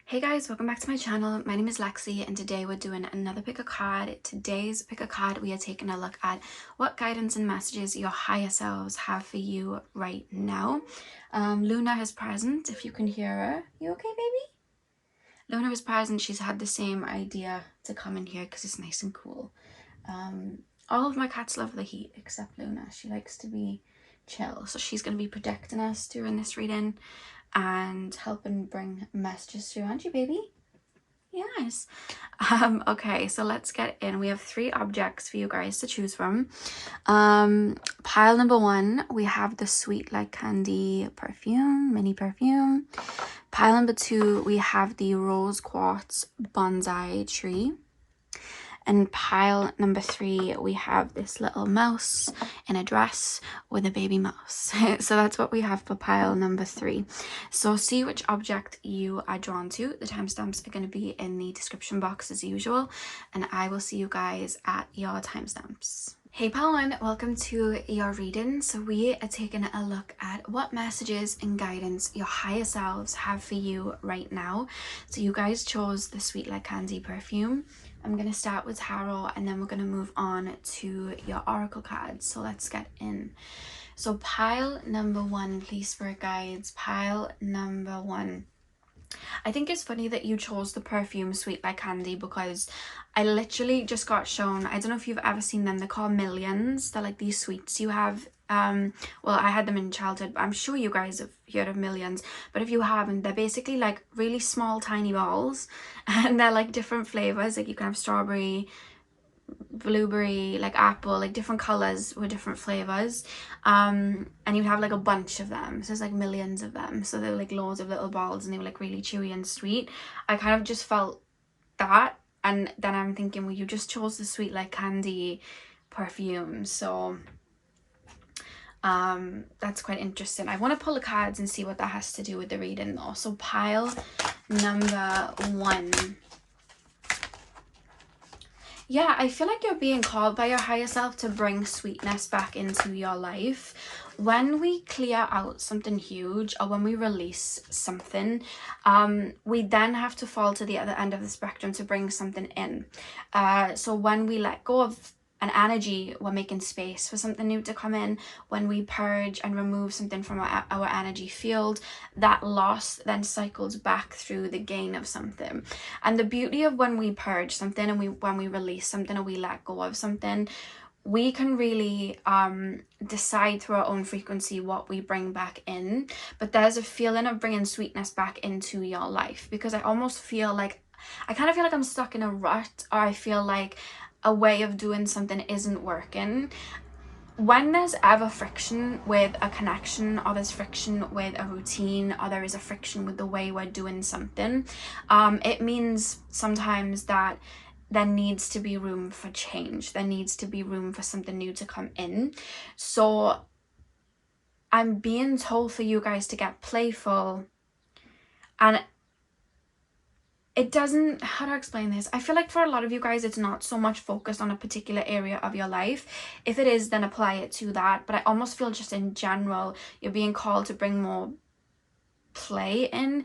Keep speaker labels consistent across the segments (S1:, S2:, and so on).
S1: Hey guys, welcome back to my channel. My name is Lexi and today we're doing another pick a card. Today's pick a card, we are taking a look at what guidance and messages your higher selves have for you right now. Luna is present, if you can hear her. You okay, baby? Luna is present. She's had the same idea to come in here because it's nice and cool. All of my cats love the heat except Luna. She likes to be chill, so she's going to be protecting us during this reading and helping bring messages through, aren't you, baby? Yes. Okay, so let's get in. We have 3 objects for you guys to choose from. Pile number 1, we have the Sweet Like Candy perfume, mini perfume. Pile number 2, we have the Rose Quartz Bonsai Tree. And pile number 3, we have this little mouse in a dress with a baby mouse. So that's what we have for pile number 3. So see which object you are drawn to. The timestamps are going to be in the description box as usual. And I will see you guys at your timestamps. Hey pile 1, welcome to your reading. So we are taking a look at what messages and guidance your higher selves have for you right now. So you guys chose the Sweet Like Candy perfume. I'm going to start with tarot and then we're going to move on to your oracle cards. So let's get in. So pile number 1, please, spirit guides. Pile number 1. I think it's funny that you chose the perfume Sweet Like Candy because I literally just got shown, I don't know if you've ever seen them, they're called Millions. They're like these sweets you have. Well, I had them in childhood, but I'm sure you guys have heard of Millions. But if you haven't, they're basically like really small, tiny balls, and they're like different flavors. Like you can have strawberry, blueberry, like apple, like different colors with different flavors. And you have like a bunch of them. So there's like millions of them. So they're like loads of little balls, and they were like really chewy and sweet. I kind of just felt that, and then I'm thinking, well, you just chose the Sweet Like Candy perfume, so that's quite interesting. I want to pull the cards and see what that has to do with the reading though. So pile number 1. Yeah, I feel like you're being called by your higher self to bring sweetness back into your life. When we clear out something huge or when we release something, we then have to fall to the other end of the spectrum to bring something in. So when we let go of an energy, we're making space for something new to come in. When we purge and remove something from our energy field, that loss then cycles back through the gain of something. And the beauty of when we purge something and when we release something or we let go of something, we can really decide through our own frequency what we bring back in. But there's a feeling of bringing sweetness back into your life, because I almost feel like, I kind of feel like I'm stuck in a rut, or I feel like a way of doing something isn't working. When there's ever friction with a connection, or there's friction with a routine, or there is a friction with the way we're doing something, it means sometimes that there needs to be room for change. There needs to be room for something new to come in. So I'm being told for you guys to get playful, and it doesn't, how to explain this? I feel like for a lot of you guys, it's not so much focused on a particular area of your life. If it is, then apply it to that. But I almost feel just in general, you're being called to bring more play in.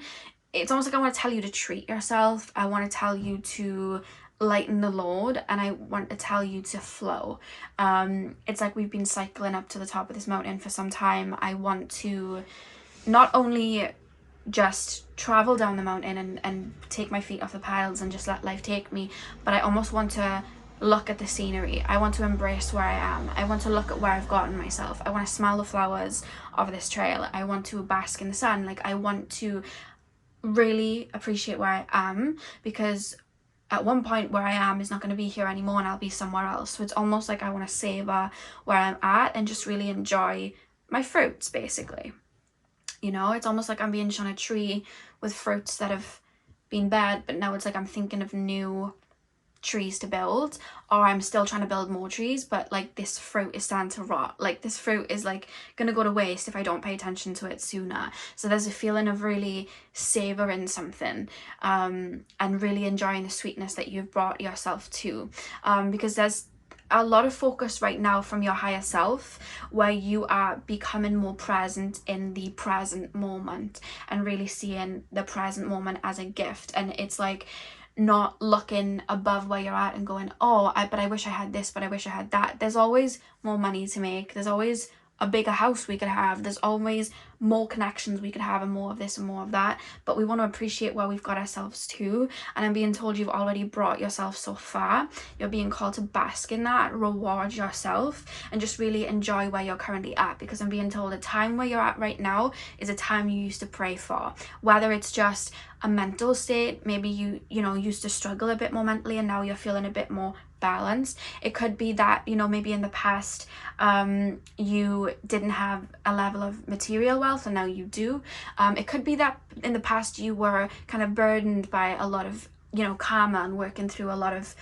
S1: It's almost like I want to tell you to treat yourself. I want to tell you to lighten the load, and I want to tell you to flow. It's like we've been cycling up to the top of this mountain for some time. I want to not only just travel down the mountain and take my feet off the piles and just let life take me, but I almost want to look at the scenery. I want to embrace where I am. I want to look at where I've gotten myself. I want to smell the flowers of this trail. I want to bask in the sun. Like, I want to really appreciate where I am, because at one point where I am is not going to be here anymore and I'll be somewhere else. So it's almost like I want to savor where I'm at and just really enjoy my fruits, basically. You know, it's almost like I'm being shown a tree with fruits that have been bad, but now it's like I'm thinking of new trees to build, or I'm still trying to build more trees, but like this fruit is starting to rot. Like this fruit is like gonna go to waste if I don't pay attention to it sooner. So there's a feeling of really savoring something, and really enjoying the sweetness that you've brought yourself to, because there's a lot of focus right now from your higher self, where you are becoming more present in the present moment and really seeing the present moment as a gift. And it's like not looking above where you're at and going, oh, but I wish I had this, but I wish I had that. There's always more money to make. There's always a bigger house we could have. There's always more connections we could have, and more of this and more of that. But we want to appreciate where we've got ourselves to. And I'm being told you've already brought yourself so far. You're being called to bask in that, reward yourself, and just really enjoy where you're currently at. Because I'm being told the time where you're at right now is a time you used to pray for. Whether it's just a mental state, maybe you used to struggle a bit more mentally and now you're feeling a bit more balanced. It could be that, maybe in the past you didn't have a level of material wealth and now you do. It could be that in the past you were kind of burdened by a lot of karma and working through a lot of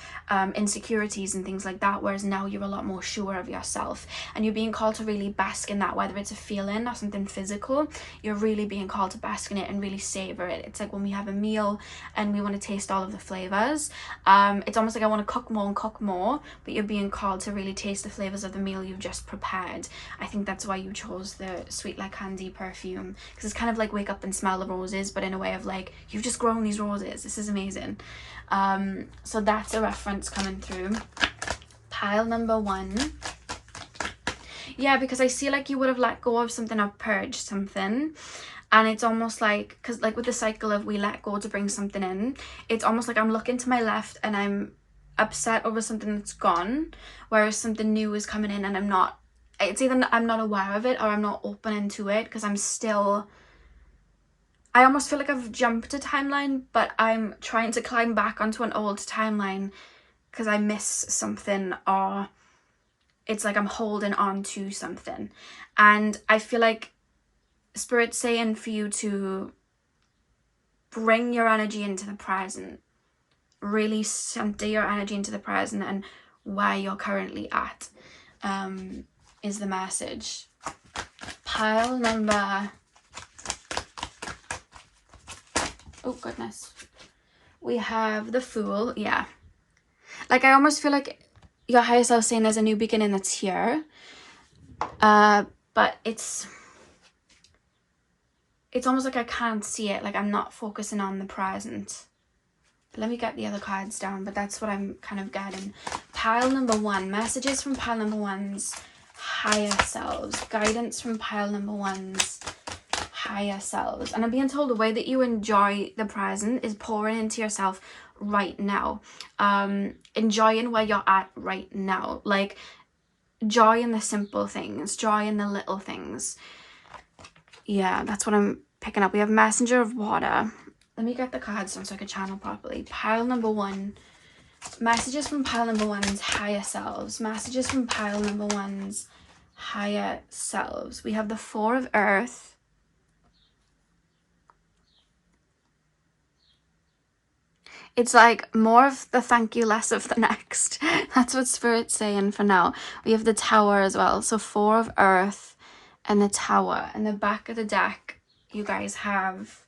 S1: insecurities and things like that, whereas now you're a lot more sure of yourself, and you're being called to really bask in that. Whether it's a feeling or something physical, you're really being called to bask in it and really savor it. It's like when we have a meal and we want to taste all of the flavors. It's almost like I want to cook more, but you're being called to really taste the flavors of the meal you've just prepared. I think that's why you chose the Sweet Like Candy perfume, because it's kind of like wake up and smell the roses, but in a way of like, you've just grown these roses. This is amazing. So that's a reference coming through. Pile number 1. Yeah, because I see like you would have let go of something or purged something, and it's almost like, because like with the cycle of we let go to bring something in, it's almost like I'm looking to my left and I'm upset over something that's gone, whereas something new is coming in, and it's either I'm not aware of it or I'm not open into it, because I almost feel like I've jumped a timeline, but I'm trying to climb back onto an old timeline because I miss something, or it's like I'm holding on to something. And I feel like Spirit's saying for you to bring your energy into the present, really center your energy into the present and where you're currently at, is the message. Pile number... oh goodness, we have the Fool. Yeah, like I almost feel like your higher self saying there's a new beginning that's here, but it's almost like I can't see it, like I'm not focusing on the present. Let me get the other cards down, but that's what I'm kind of getting. Pile number 1, messages from pile number 1's higher selves, guidance from pile number 1's higher selves. And I'm being told the way that you enjoy the present is pouring into yourself right now, enjoying where you're at right now, like joy in the simple things, joy in the little things. Yeah, that's what I'm picking up. We have Messenger of Water. Let me get the cards down so I can channel properly. Pile number 1, messages from pile number 1's higher selves, messages from pile number 1's higher selves. We have the 4 of Earth, it's like more of the thank you, less of the next. That's what Spirit's saying for now. We have the Tower as well. So 4 of Earth and the Tower. And the back of the deck, you guys have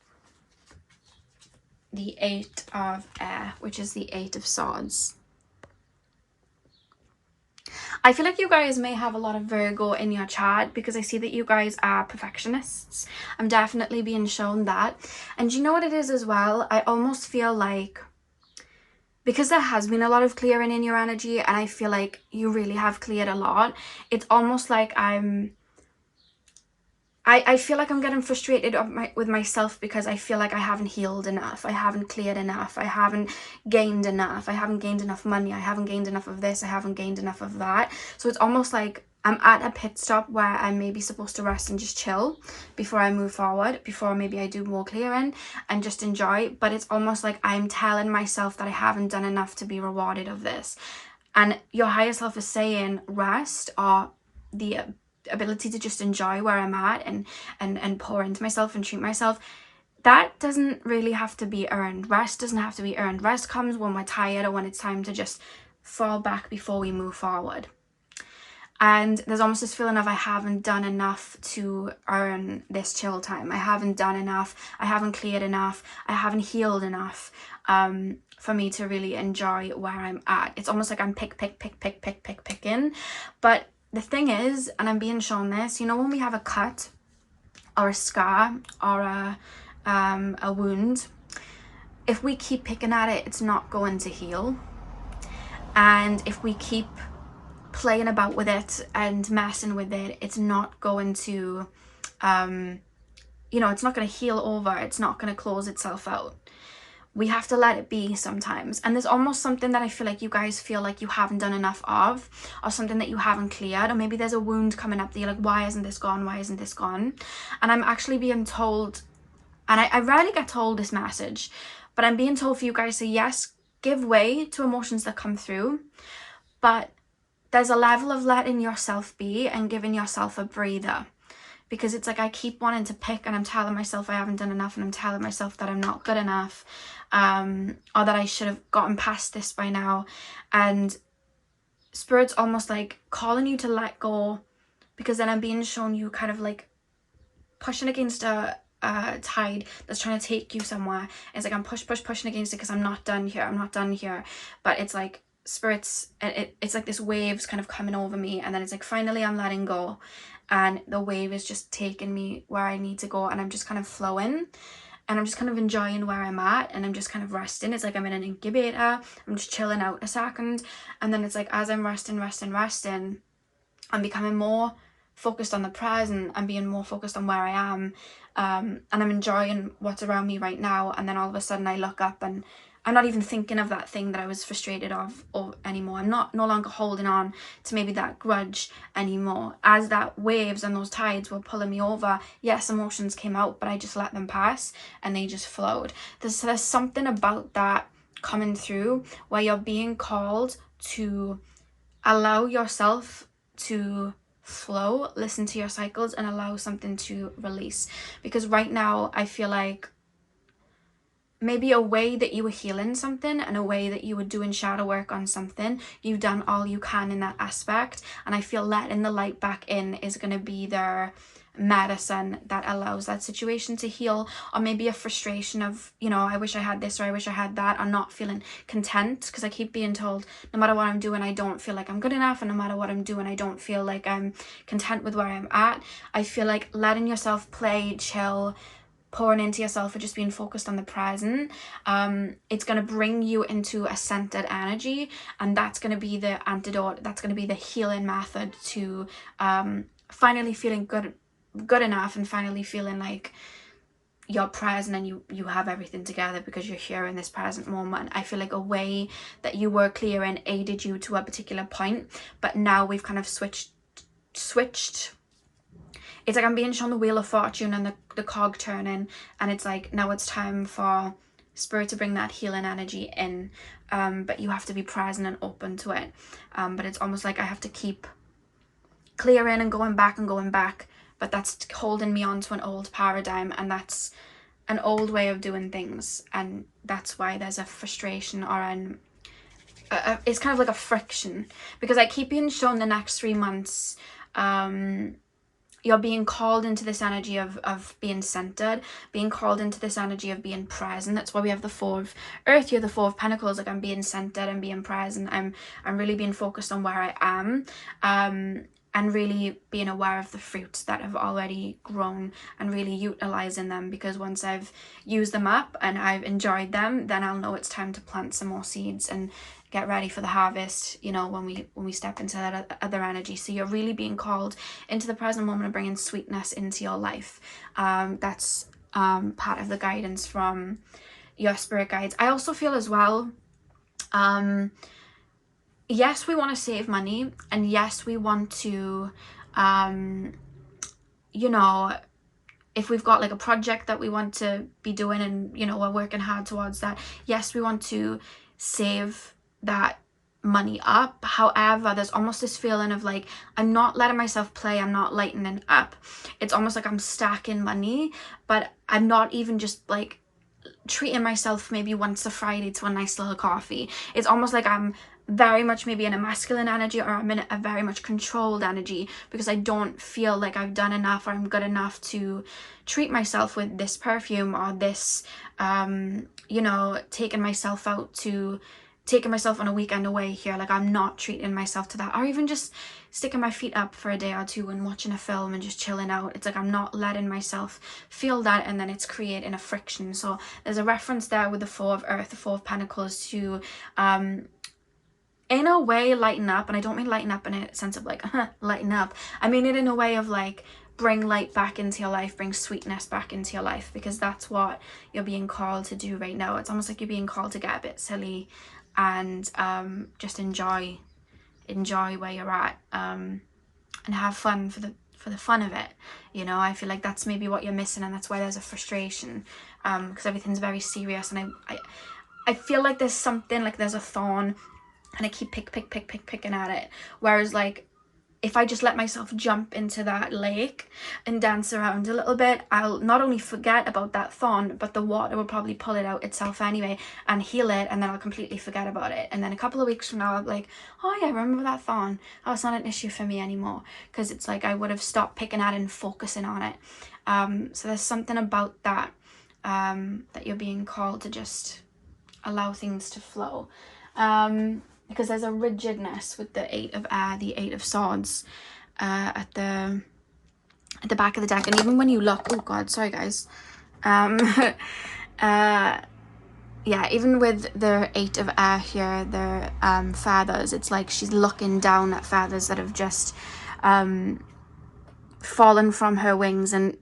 S1: the 8 of Air, which is the 8 of Swords. I feel like you guys may have a lot of Virgo in your chart, because I see that you guys are perfectionists. I'm definitely being shown that. And you know what it is as well? I almost feel like, because there has been a lot of clearing in your energy, and I feel like you really have cleared a lot, it's almost like I feel like I'm getting frustrated with myself, because I feel like I haven't healed enough, I haven't cleared enough, I haven't gained enough, I haven't gained enough money, I haven't gained enough of this, I haven't gained enough of that. So it's almost like I'm at a pit stop where I'm maybe supposed to rest and just chill before I move forward, before maybe I do more clearing and just enjoy. But it's almost like I'm telling myself that I haven't done enough to be rewarded of this. And your higher self is saying rest, or the ability to just enjoy where I'm at and pour into myself and treat myself, that doesn't really have to be earned. Rest doesn't have to be earned. Rest comes when we're tired or when it's time to just fall back before we move forward. And there's almost this feeling of I haven't done enough to earn this chill time. I haven't done enough. I haven't cleared enough. I haven't healed enough for me to really enjoy where I'm at. It's almost like I'm picking. But the thing is, and I'm being shown this, you know, when we have a cut or a scar or a wound, if we keep picking at it, it's not going to heal. And if we keep playing about with it and messing with it, it's not going to, you know, it's not going to heal over. It's not going to close itself out. We have to let it be sometimes. And there's almost something that I feel like you guys feel like you haven't done enough of, or something that you haven't cleared, or maybe there's a wound coming up that you're like, why isn't this gone? Why isn't this gone? And I'm actually being told, and I rarely get told this message, but I'm being told for you guys to, yes, give way to emotions that come through, but there's a level of letting yourself be and giving yourself a breather. Because it's like I keep wanting to pick, and I'm telling myself I haven't done enough, and I'm telling myself that I'm not good enough, or that I should have gotten past this by now. And Spirit's almost like calling you to let go, because then I'm being shown you kind of like pushing against a tide that's trying to take you somewhere. It's like I'm pushing against it because I'm not done here. But it's like Spirit's, it's like this wave's kind of coming over me, and then it's like finally I'm letting go, and the wave is just taking me where I need to go, and I'm just kind of flowing, and I'm just kind of enjoying where I'm at, and I'm just kind of resting. It's like I'm in an incubator, I'm just chilling out a second, and then it's like as I'm resting, I'm becoming more focused on the present. I'm being more focused on where I am, and I'm enjoying what's around me right now. And then all of a sudden I look up and I'm not even thinking of that thing that I was frustrated of or anymore. I'm no longer holding on to maybe that grudge anymore. As that waves and those tides were pulling me over, yes, emotions came out, but I just let them pass and they just flowed. There's something about that coming through where you're being called to allow yourself to flow, listen to your cycles, and allow something to release. Because right now I feel like maybe a way that you were healing something and a way that you were doing shadow work on something, you've done all you can in that aspect, and I feel letting the light back in is going to be their medicine that allows that situation to heal. Or maybe a frustration of, you know, I wish I had this or I wish I had that, or not feeling content, because I keep being told no matter what I'm doing I don't feel like I'm good enough, and no matter what I'm doing I don't feel like I'm content with where I'm at. I feel like letting yourself play, chill, pouring into yourself, or just being focused on the present, it's going to bring you into a centered energy, and that's going to be the antidote, that's going to be the healing method to finally feeling good enough, and finally feeling like you're present and you have everything together because you're here in this present moment. I feel like a way that you were clearing aided you to a particular point, but now we've kind of switched. It's like I'm being shown the wheel of fortune and the cog turning, and it's like now it's time for Spirit to bring that healing energy in, but you have to be present and open to it. But it's almost like I have to keep clearing and going back, but that's holding me on to an old paradigm, and that's an old way of doing things, and that's why there's a frustration or it's kind of like a friction, because I keep being shown the next 3 months you're being called into this energy of being centered, being called into this energy of being present. That's why we have the 4 of Earth here, the 4 of Pentacles. Like I'm being centered and being present. I'm really being focused on where I am, and really being aware of the fruits that have already grown and really utilizing them, because once I've used them up and I've enjoyed them, then I'll know it's time to plant some more seeds and get ready for the harvest, you know, when we step into that other energy. So you're really being called into the present moment and bringing sweetness into your life. That's part of the guidance from your spirit guides. I also feel as well, yes, we want to save money, and yes, we want to, you know, if we've got like a project that we want to be doing and, you know, we're working hard towards that, yes, we want to save that money up. However, there's almost this feeling of like, I'm not letting myself play, I'm not lightening up. It's almost like I'm stacking money, but I'm not even just like treating myself maybe once a Friday to a nice little coffee. It's almost like I'm very much maybe in a masculine energy, or I'm in a very much controlled energy because I don't feel like I've done enough or I'm good enough to treat myself with this perfume or this, you know, taking myself on a weekend away here. Like, I'm not treating myself to that, or even just sticking my feet up for a day or two and watching a film and just chilling out. It's like I'm not letting myself feel that, and then it's creating a friction. So there's a reference there with the Four of Earth, the Four of Pentacles, to in a way lighten up. And I don't mean lighten up in a sense of like lighten up. I mean it in a way of like bring light back into your life, bring sweetness back into your life, because that's what you're being called to do right now. It's almost like you're being called to get a bit silly and just enjoy where you're at, and have fun for the fun of it. You know, I feel like that's maybe what you're missing, and that's why there's a frustration, because everything's very serious, and I feel like there's something, like there's a thorn, and I keep picking at it, whereas like if I just let myself jump into that lake and dance around a little bit, I'll not only forget about that thorn, but the water will probably pull it out itself anyway and heal it, and then I'll completely forget about it. And then a couple of weeks from now, I'll be like, oh yeah, remember that thorn? Oh, it's not an issue for me anymore, because it's like I would have stopped picking at it and focusing on it. So there's something about that, that you're being called to just allow things to flow. Because there's a rigidness with the Eight of Air, the Eight of Swords, at the back of the deck. And even when you look, oh god, sorry guys, yeah, even with the Eight of Air here, the feathers, it's like she's looking down at feathers that have just fallen from her wings. And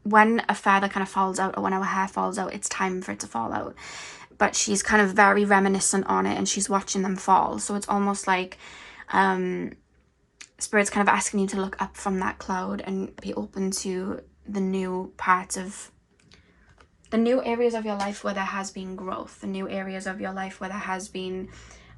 S1: when a feather kind of falls out, or when our hair falls out, it's time for it to fall out. But she's kind of very reminiscent on it, and she's watching them fall. So it's almost like Spirit's kind of asking you to look up from that cloud and be open to the new parts of, the new areas of your life where there has been growth, the new areas of your life where there has been,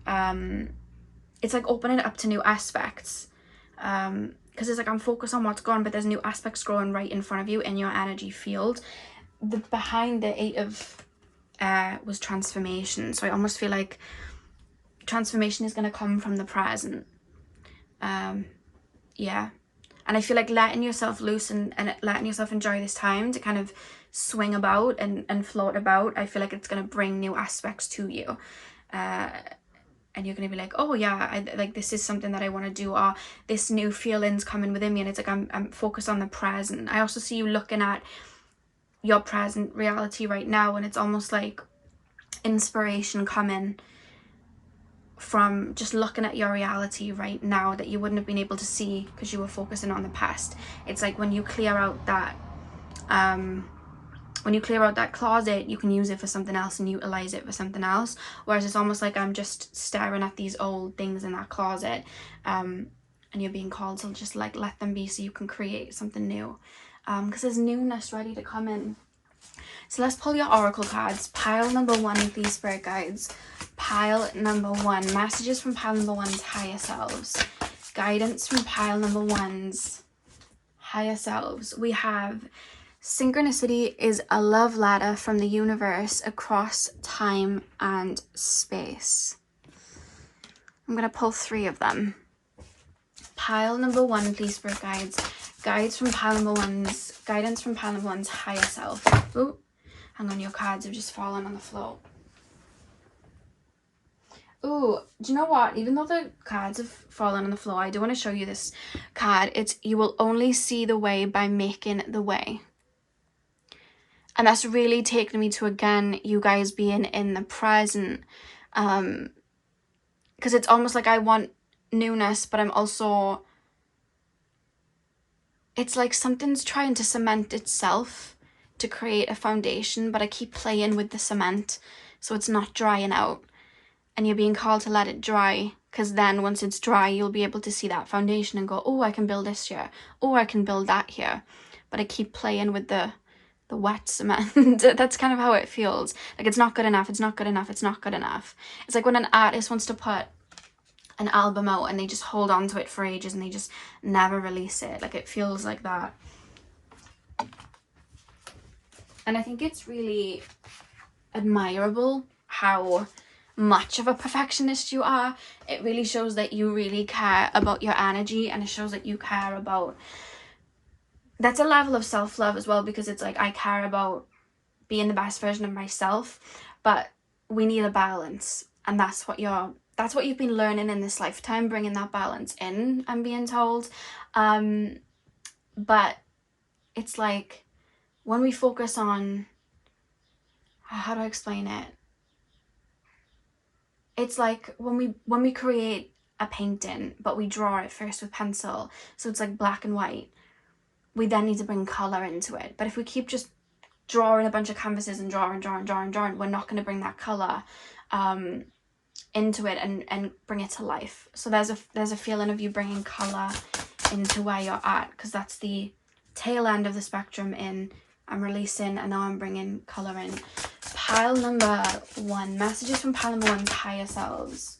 S1: it's like opening it up to new aspects. Because it's like I'm focused on what's gone, but there's new aspects growing right in front of you in your energy field. Behind the Eight of was transformation. So I almost feel like transformation is going to come from the present. Yeah, and I feel like letting yourself loose and letting yourself enjoy this time to kind of swing about and float about, I feel like it's going to bring new aspects to you, and you're going to be like, oh yeah, like this is something that I want to do, or this new feeling's coming within me, and it's like I'm focused on the present. I also see you looking at your present reality right now, and it's almost like inspiration coming from just looking at your reality right now that you wouldn't have been able to see because you were focusing on the past. It's like when you clear out that closet, you can use it for something else and utilize it for something else, whereas it's almost like I'm just staring at these old things in that closet, and you're being called to just like let them be so you can create something new, because there's newness ready to come in. So let's pull your oracle cards. Pile number one, please, spirit guides. Pile number one, messages from pile number one's higher selves. Guidance from pile number one's higher selves. We have synchronicity is a love ladder from the universe across time and space. I'm going to pull three of them. Pile number one, please, spirit guides. Guidance from pile number one's higher self. Ooh, hang on, your cards have just fallen on the floor. Ooh, do you know what? Even though the cards have fallen on the floor, I do want to show you this card. It's, you will only see the way by making the way. And that's really taken me to, again, you guys being in the present. Because it's almost like I want newness, but I'm also, it's like something's trying to cement itself to create a foundation, but I keep playing with the cement so it's not drying out. And you're being called to let it dry, because then once it's dry, you'll be able to see that foundation and go, oh, I can build this here. Oh, I can build that here. But I keep playing with the wet cement. That's kind of how it feels. Like it's not good enough, it's not good enough, it's not good enough. It's like when an artist wants to put an album out and they just hold on to it for ages and they just never release it. Like it feels like that. And I think it's really admirable how much of a perfectionist you are. It really shows that you really care about your energy, and it shows that you care about, that's a level of self-love as well, because it's like, I care about being the best version of myself, but we need a balance, and that's what you've been learning in this lifetime, bringing that balance in, I'm being told. But it's like, when we focus on, how do I explain it? It's like when we create a painting, but we draw it first with pencil, so it's like black and white, we then need to bring color into it. But if we keep just drawing a bunch of canvases and drawing, we're not going to bring that color into it and bring it to life. So there's a feeling of you bringing color into where you're at, because that's the tail end of the spectrum in I'm releasing, and now I'm bringing color in. Pile number 1, messages from pile number 1's higher selves.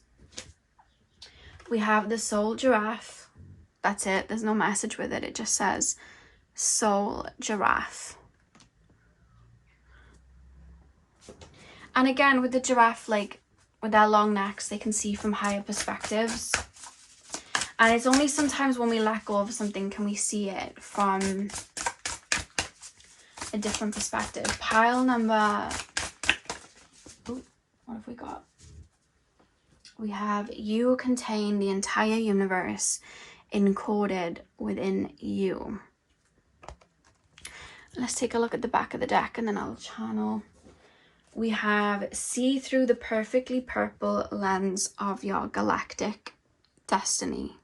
S1: We have the soul giraffe. That's it. There's no message with it. It just says soul giraffe. And again, with the giraffe, like with their long necks, they can see from higher perspectives. And it's only sometimes when we let go of something can we see it from a different perspective. Pile number, ooh, what have we got? We have you contain the entire universe encoded within you. Let's take a look at the back of the deck and then I'll channel. We have see through the perfectly purple lens of your galactic destiny.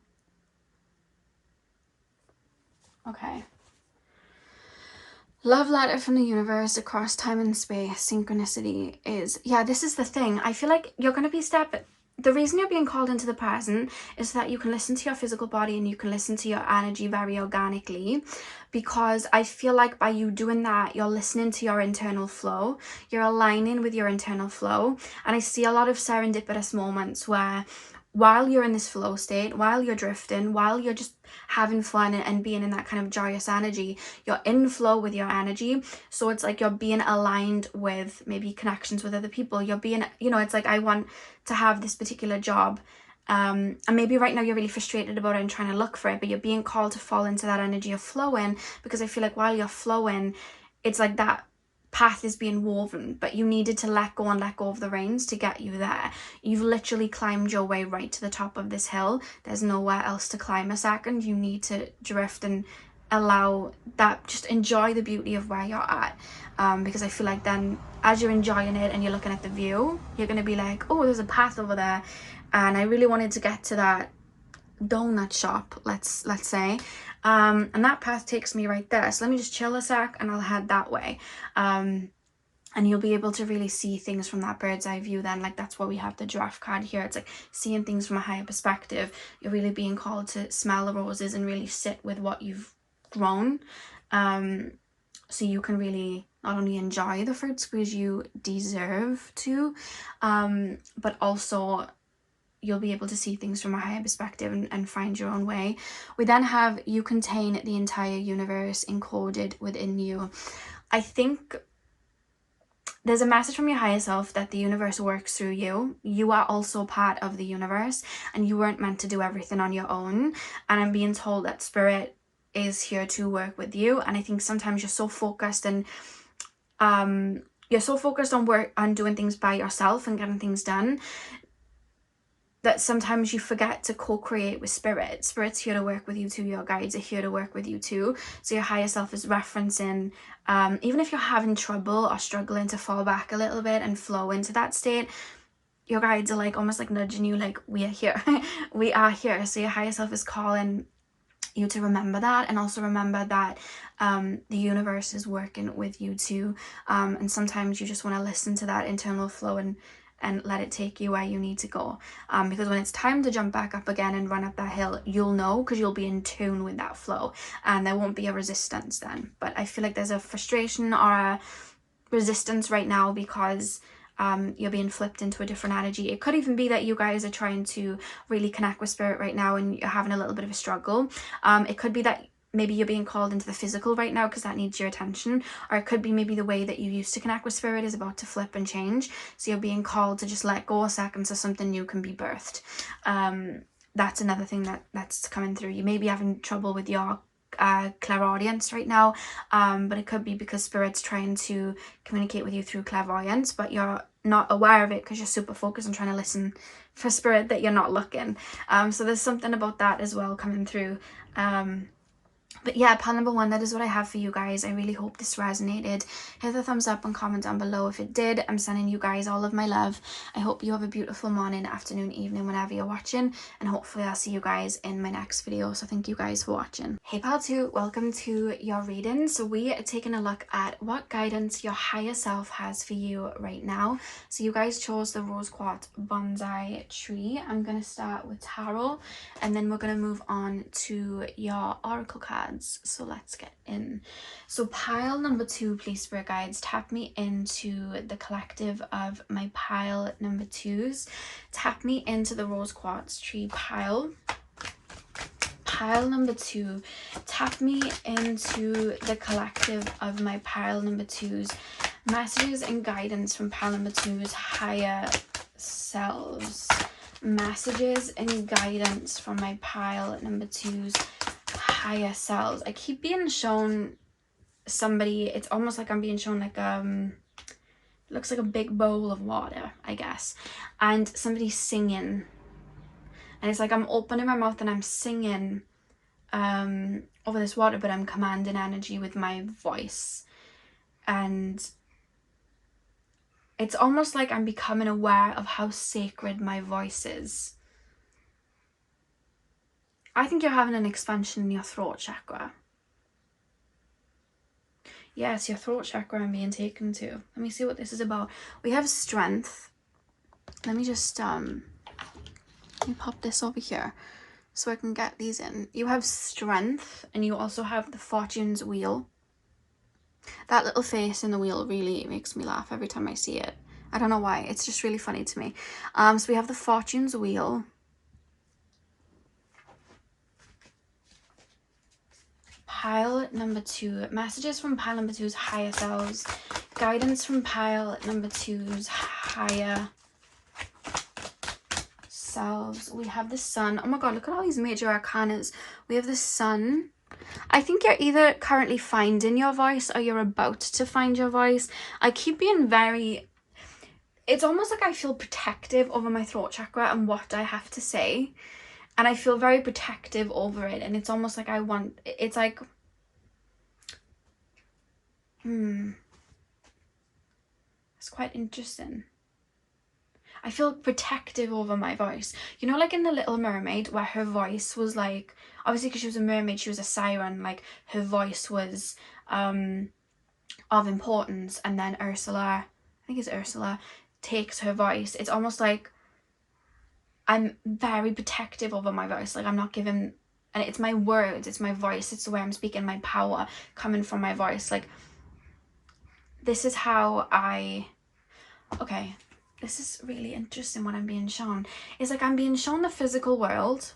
S1: Okay. Love letter from the universe across time and space. Synchronicity is, yeah, this is the thing. I feel like you're going to be the reason you're being called into the present is so that you can listen to your physical body and you can listen to your energy very organically, because I feel like by you doing that, you're listening to your internal flow, you're aligning with your internal flow. And I see a lot of serendipitous moments where while you're in this flow state, while you're drifting, while you're just having fun and being in that kind of joyous energy, you're in flow with your energy. So it's like you're being aligned with maybe connections with other people. You're being, it's like, I want to have this particular job. And maybe right now you're really frustrated about it and trying to look for it, but you're being called to fall into that energy of flowing, because I feel like while you're flowing, it's like that path is being woven, but you needed to let go of the reins to get you there. You've literally climbed your way right to the top of this hill. There's nowhere else to climb a second. You need to drift and allow that, just enjoy the beauty of where you're at, because I feel like then as you're enjoying it and you're looking at the view, you're going to be like, oh, there's a path over there and I really wanted to get to that donut shop, let's say, and that path takes me right there, so let me just chill a sec and I'll head that way. And you'll be able to really see things from that bird's eye view then. Like that's why we have the giraffe card here. It's like seeing things from a higher perspective. You're really being called to smell the roses and really sit with what you've grown, so you can really not only enjoy the fruits because you deserve to, but also you'll be able to see things from a higher perspective and find your own way. We then have you contain the entire universe encoded within you. I think there's a message from your higher self that the universe works through you. You are also part of the universe and you weren't meant to do everything on your own. And I'm being told that spirit is here to work with you. And I think sometimes you're so focused and on doing things by yourself and getting things done, that sometimes you forget to co-create with spirit. Spirit's here to work with you too. Your guides are here to work with you too. So your higher self is referencing, even if you're having trouble or struggling to fall back a little bit and flow into that state, your guides are like almost like nudging you, like, we are here. We are here. So your higher self is calling you to remember that, and also remember that the universe is working with you too. And sometimes you just want to listen to that internal flow and let it take you where you need to go, because when it's time to jump back up again and run up that hill, you'll know, because you'll be in tune with that flow and there won't be a resistance then. But I feel like there's a frustration or a resistance right now because you're being flipped into a different energy. It could even be that you guys are trying to really connect with spirit right now and you're having a little bit of a struggle. It could be that maybe you're being called into the physical right now because that needs your attention, or it could be maybe the way that you used to connect with spirit is about to flip and change, so you're being called to just let go a second so something new can be birthed. That's another thing that's coming through. You may be having trouble with your clairaudience right now, but it could be because spirit's trying to communicate with you through clairvoyance, but you're not aware of it because you're super focused on trying to listen for spirit that you're not looking. So there's something about that as well coming through. But yeah, pile number 1, that is what I have for you guys. I really hope this resonated. Hit the thumbs up and comment down below if it did. I'm sending you guys all of my love. I hope you have a beautiful morning, afternoon, evening, whenever you're watching. And hopefully I'll see you guys in my next video. So thank you guys for watching. Hey pal 2, welcome to your reading. So we are taking a look at what guidance your higher self has for you right now. So you guys chose the rose quartz bonsai tree. I'm going to start with tarot, and then we're going to move on to your oracle cards. So let's get in. So pile number 2, please spirit guides, tap me into the collective of my pile number 2s. Tap me into the rose quartz tree pile. Pile number 2, tap me into the collective of my pile number 2s. Messages and guidance from pile number 2's higher selves. Messages and guidance from my pile number 2's higher selves. I keep being shown somebody, it's almost like I'm being shown like looks like a big bowl of water, I guess, and somebody's singing, and it's like I'm opening my mouth and I'm singing over this water, but I'm commanding energy with my voice, and it's almost like I'm becoming aware of how sacred my voice is. I think you're having an expansion in your throat chakra. Yes, your throat chakra I'm being taken to. Let me see what this is about. We have strength. Let me just let me pop this over here so I can get these in. You have strength, and you also have the fortune's wheel. That little face in the wheel really makes me laugh every time I see it. I don't know why. It's just really funny to me. So we have the fortune's wheel. Pile number 2, messages from pile number 2's higher selves, guidance from pile number 2's higher selves. We have the sun. Oh my god, look at all these major arcanas. We have the sun. I think you're either currently finding your voice or you're about to find your voice. I keep being very, it's almost like I feel protective over my throat chakra and what I have to say. And I feel very protective over it, and it's almost like I want, it's like, it's quite interesting. I feel protective over my voice. You know, like in The Little Mermaid, where her voice was like, obviously because she was a mermaid, she was a siren, like her voice was of importance, and then Ursula, I think it's Ursula, takes her voice. It's almost like I'm very protective over my voice. Like I'm not giving, and it's my words, it's my voice, it's the way I'm speaking, my power coming from my voice. Like this is how okay, this is really interesting what I'm being shown. It's like I'm being shown the physical world,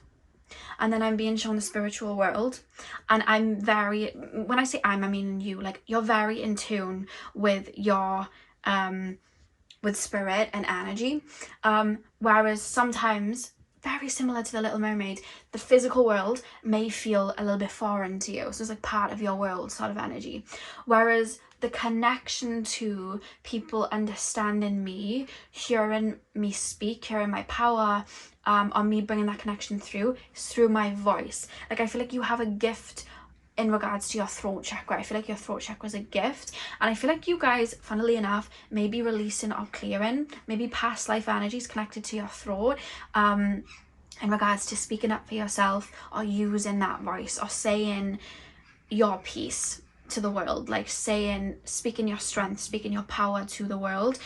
S1: and then I'm being shown the spiritual world, and I'm very, when I say I mean you, like you're very in tune with your with spirit and energy, whereas sometimes, very similar to The Little Mermaid, the physical world may feel a little bit foreign to you, so it's like part of your world sort of energy, whereas the connection to people understanding me, hearing me speak, hearing my power, or me bringing that connection through is through my voice. Like I feel like you have a gift in regards to your throat chakra. I feel like your throat chakra is a gift, and I feel like you guys, funnily enough, may be releasing or clearing maybe past life energies connected to your throat, in regards to speaking up for yourself, or using that voice, or saying your piece to the world, like speaking your strength, speaking your power to the world.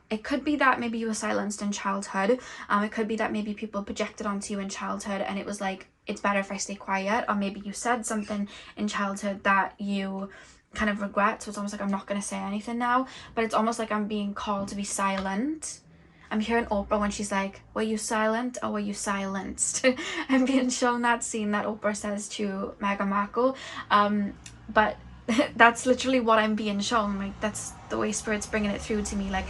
S1: It could be that maybe you were silenced in childhood. It could be that maybe people projected onto you in childhood, and it was like, it's better if I stay quiet, or maybe you said something in childhood that you kind of regret, so it's almost like I'm not going to say anything now, but it's almost like I'm being called to be silent. I'm hearing Oprah when she's like, were you silent or were you silenced? I'm being shown that scene that Oprah says to Magha Markle. But that's literally what I'm being shown. Like, that's the way Spirit's bringing it through to me. Like,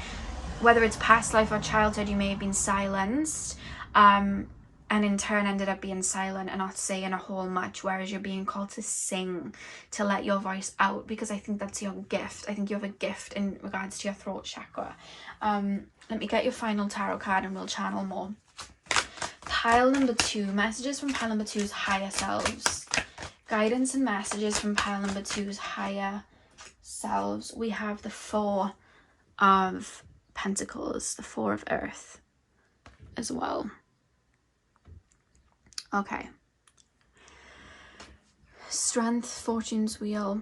S1: whether it's past life or childhood, you may have been silenced, and in turn ended up being silent and not saying a whole much, whereas you're being called to sing, to let your voice out, because I think that's your gift. I think you have a gift in regards to your throat chakra. Let me get your final tarot card and we'll channel more. Pile number 2, messages from pile number 2's higher selves. Guidance and messages from pile number 2's higher selves. We have the 4 of Pentacles, the 4 of Earth as well. Okay. Strength, Fortune's Wheel.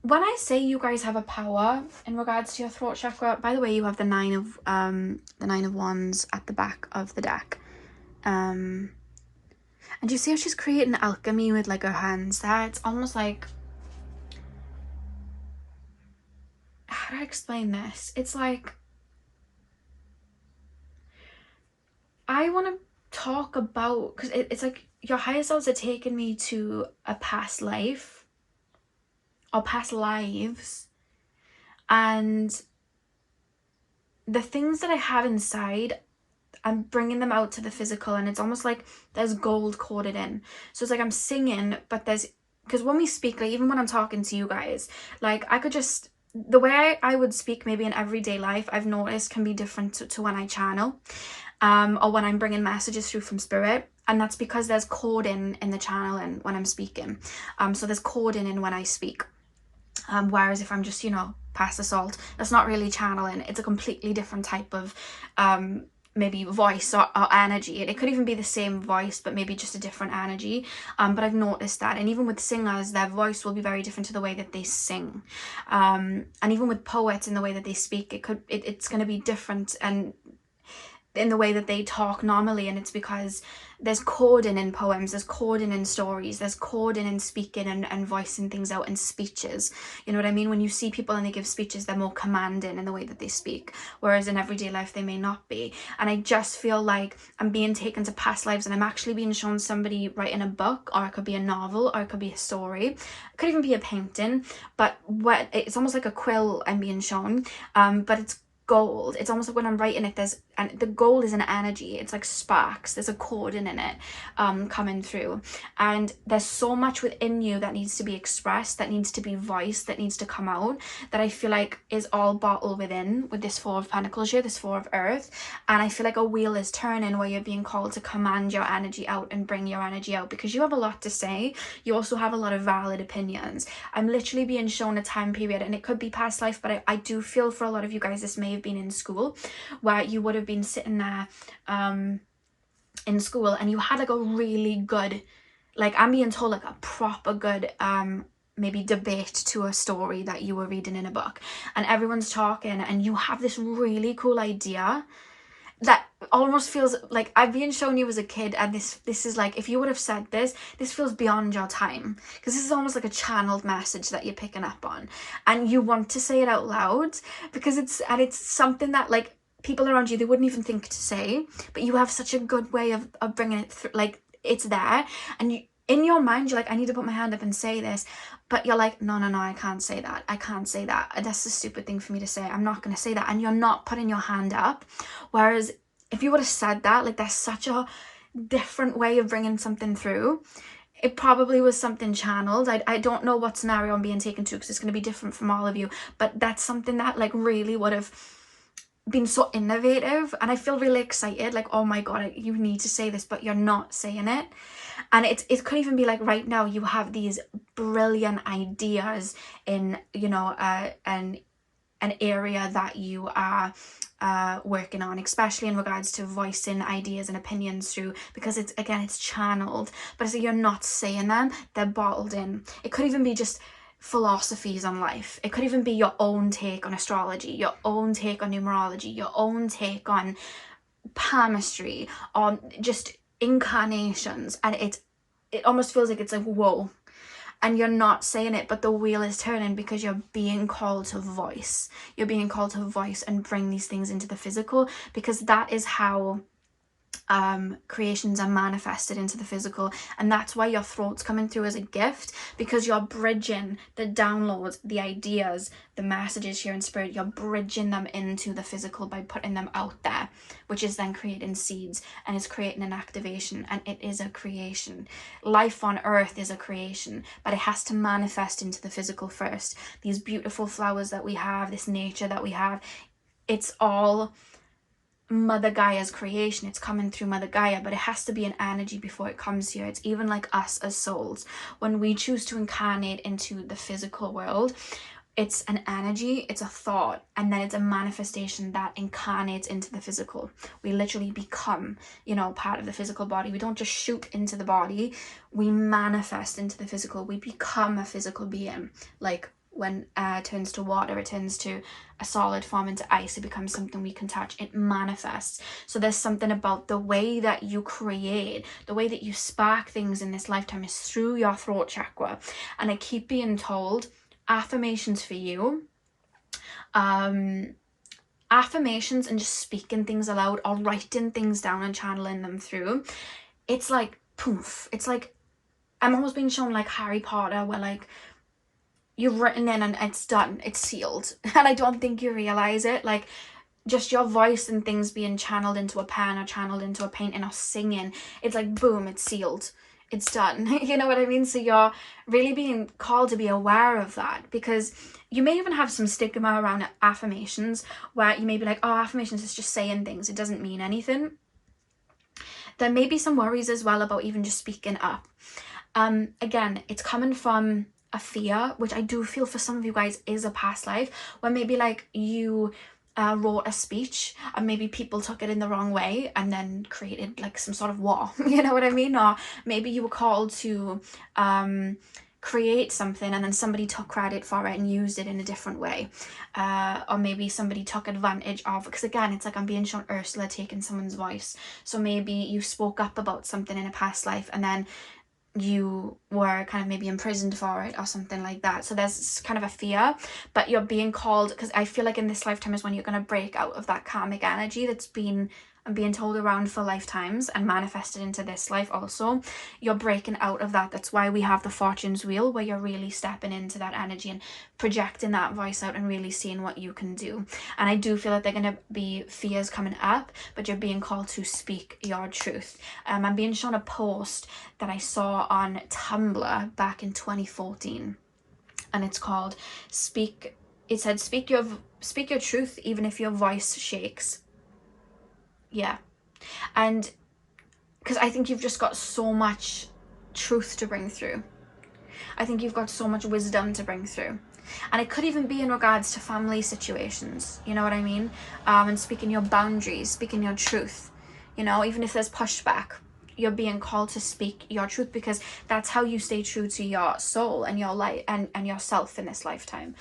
S1: When I say you guys have a power in regards to your throat chakra, by the way, you have the 9 of Wands at the back of the deck. And you see how she's creating alchemy with like her hands there? It's almost like, how do I explain this? It's like, I want to talk about, because it's like your higher selves are taking me to a past life or past lives, and the things that I have inside, I'm bringing them out to the physical, and it's almost like there's gold coded in. So it's like I'm singing, but there's, because when we speak, like even when I'm talking to you guys, like I could just, the way I would speak maybe in everyday life, I've noticed can be different to when I channel. Or when I'm bringing messages through from Spirit, and that's because there's coding in the channel and when I'm speaking. So there's coding in when I speak. Whereas if I'm just, you know, past the salt, that's not really channeling. It's a completely different type of maybe voice or energy. It could even be the same voice, but maybe just a different energy. But I've noticed that, and even with singers, their voice will be very different to the way that they sing. And even with poets, in the way that they speak, it's going to be different, and in the way that they talk normally. And it's because there's coding in poems, there's coding in stories, there's coding in speaking and voicing things out in speeches. You know what I mean? When you see people and they give speeches, they're more commanding in the way that they speak, whereas in everyday life they may not be. And I just feel like I'm being taken to past lives, and I'm actually being shown somebody writing a book, or it could be a novel, or it could be a story, it could even be a painting, but what it's almost like a quill I'm being shown, but it's gold. It's almost like when I'm writing it, and the gold is an energy. It's like sparks. There's a coding in it coming through, and there's so much within you that needs to be expressed, that needs to be voiced, that needs to come out, that I feel like is all bottled within with this 4 of Pentacles here, this 4 of Earth. And I feel like a wheel is turning where you're being called to command your energy out and bring your energy out, because you have a lot to say. You also have a lot of valid opinions. I'm literally being shown a time period, and it could be past life, but I do feel for a lot of you guys this may have been in school, where you would have been sitting there in school, and you had like a really good, like I'm being told, like a proper good maybe debate to a story that you were reading in a book, and everyone's talking, and you have this really cool idea that almost feels like I've been shown you as a kid, and this is like, if you would have said this feels beyond your time, because this is almost like a channeled message that you're picking up on, and you want to say it out loud, because it's something that like people around you, they wouldn't even think to say, but you have such a good way of bringing it through. Like, it's there, and you, in your mind, you're like, I need to put my hand up and say this, but you're like, no, I can't say that. That's a stupid thing for me to say. I'm not going to say that. And you're not putting your hand up. Whereas if you would have said that, like, there's such a different way of bringing something through. It probably was something channeled. I don't know what scenario I'm being taken to, because it's going to be different from all of you, but that's something that like really would have been so innovative, and I feel really excited, like, oh my god, you need to say this, but you're not saying it. And it could even be like, right now you have these brilliant ideas in, you know, an area that you are working on, especially in regards to voicing ideas and opinions through, because it's, again, it's channeled, but it's like you're not saying them, they're bottled in. It could even be just philosophies on life. It could even be your own take on astrology, your own take on numerology, your own take on palmistry, on just incarnations, and it almost feels like it's like, whoa. and you're not saying it, but the wheel is turning because you're being called to voice. You're being called to voice and bring these things into the physical, because that is how creations are manifested into the physical. And that's why your throat's coming through as a gift, because you're bridging the downloads, the ideas, the messages here in spirit. You're bridging them into the physical by putting them out there, which is then creating seeds, and it's creating an activation, and it is a creation. Life on earth is a creation, but it has to manifest into the physical first. These beautiful flowers that we have, this nature that we have, it's all Mother Gaia's creation. It's coming through Mother Gaia, but it has to be an energy before it comes here. It's even like us as souls. When we choose to incarnate into the physical world, it's an energy, it's a thought, and then it's a manifestation that incarnates into the physical. We literally become, you know, part of the physical body. We don't just shoot into the body, we manifest into the physical. We become a physical being. Like when air turns to water, it turns to a solid form, into ice, it becomes something we can touch, it manifests. So there's something about the way that you create, the way that you spark things in this lifetime is through your throat chakra. And I keep being told, affirmations for you, affirmations and just speaking things aloud or writing things down and channeling them through, it's like poof, it's like I'm almost being shown like Harry Potter, where like you've written in and it's done, it's sealed. And I don't think you realize it. Like just your voice and things being channeled into a pen or channeled into a painting or singing, it's like boom, it's sealed, it's done. You know what I mean? So you're really being called to be aware of that, because you may even have some stigma around affirmations, where you may be like, oh, affirmations is just saying things, it doesn't mean anything. There may be some worries as well about even just speaking up. Again, it's coming from a fear, which I do feel for some of you guys is a past life, where maybe like you wrote a speech and maybe people took it in the wrong way and then created like some sort of war. You know what I mean? Or maybe you were called to create something and then somebody took credit for it and used it in a different way, or maybe somebody took advantage of, because again, it's like I'm being shown Ursula taking someone's voice. So maybe you spoke up about something in a past life and then you were kind of maybe imprisoned for it or something like that. So there's kind of a fear, but you're being called, because I feel like in this lifetime is when you're going to break out of that karmic energy that's been being told around for lifetimes and manifested into this life also. You're breaking out of that. That's why we have the fortune's wheel, where you're really stepping into that energy and projecting that voice out and really seeing what you can do. And I do feel that they're going to be fears coming up, but you're being called to speak your truth. I'm being shown a post that I saw on Tumblr back in 2014, and it's called it said speak your truth even if your voice shakes. Yeah. And because I think you've just got so much truth to bring through. I think you've got so much wisdom to bring through. And it could even be in regards to family situations, you know what I mean? And speaking your boundaries, speaking your truth, you know, even if there's pushback, you're being called to speak your truth, because that's how you stay true to your soul and your light and yourself in this lifetime.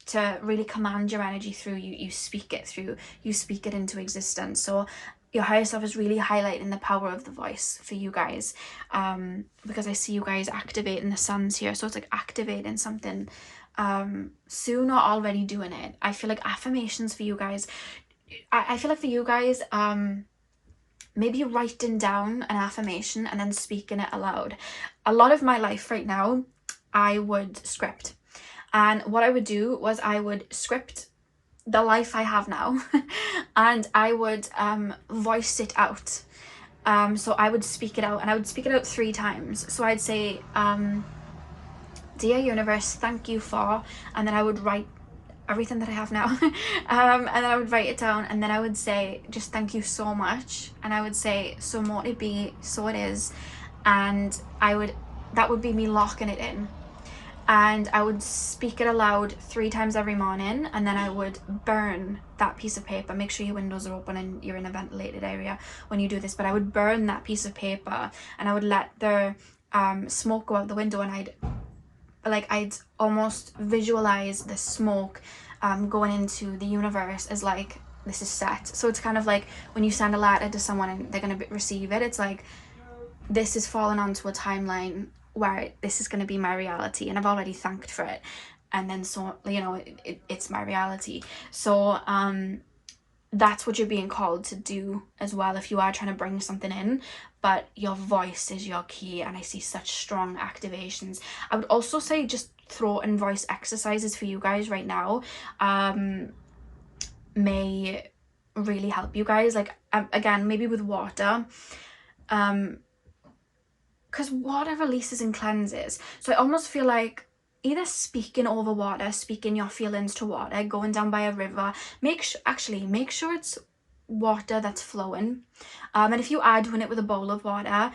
S1: To really command your energy through you speak it through, you speak it into existence. So your higher self is really highlighting the power of the voice for you guys, because I see you guys activating the suns here. So it's like activating something soon or already doing it. I feel like affirmations for you guys, I feel like for you guys, maybe writing down an affirmation and then speaking it aloud. A lot of my life right now, I would script. And what I would do was I would script the life I have now and I would voice it out. So I would speak it out, and I would speak it out 3 times. So I'd say, dear universe, thank you for, and then I would write everything that I have now. And then I would write it down, and then I would say, just thank you so much. And I would say, so mote it be, so it is. And that would be me locking it in. And I would speak it aloud 3 times every morning, and then I would burn that piece of paper. Make sure your windows are open and you're in a ventilated area when you do this, but I would burn that piece of paper and I would let the smoke go out the window, and I'd almost visualize the smoke going into the universe as like, this is set. So it's kind of like when you send a letter to someone and they're going to receive it, it's like this is falling onto a timeline where this is going to be my reality, and I've already thanked for it, and then so, you know, it's my reality. So that's what you're being called to do as well if you are trying to bring something in. But your voice is your key, and I see such strong activations. I would also say just throat and voice exercises for you guys right now may really help you guys, like again, maybe with water, because water releases and cleanses. So I almost feel like either speaking over water, speaking your feelings to water, going down by a river, make sure it's water that's flowing. And if you are doing it with a bowl of water,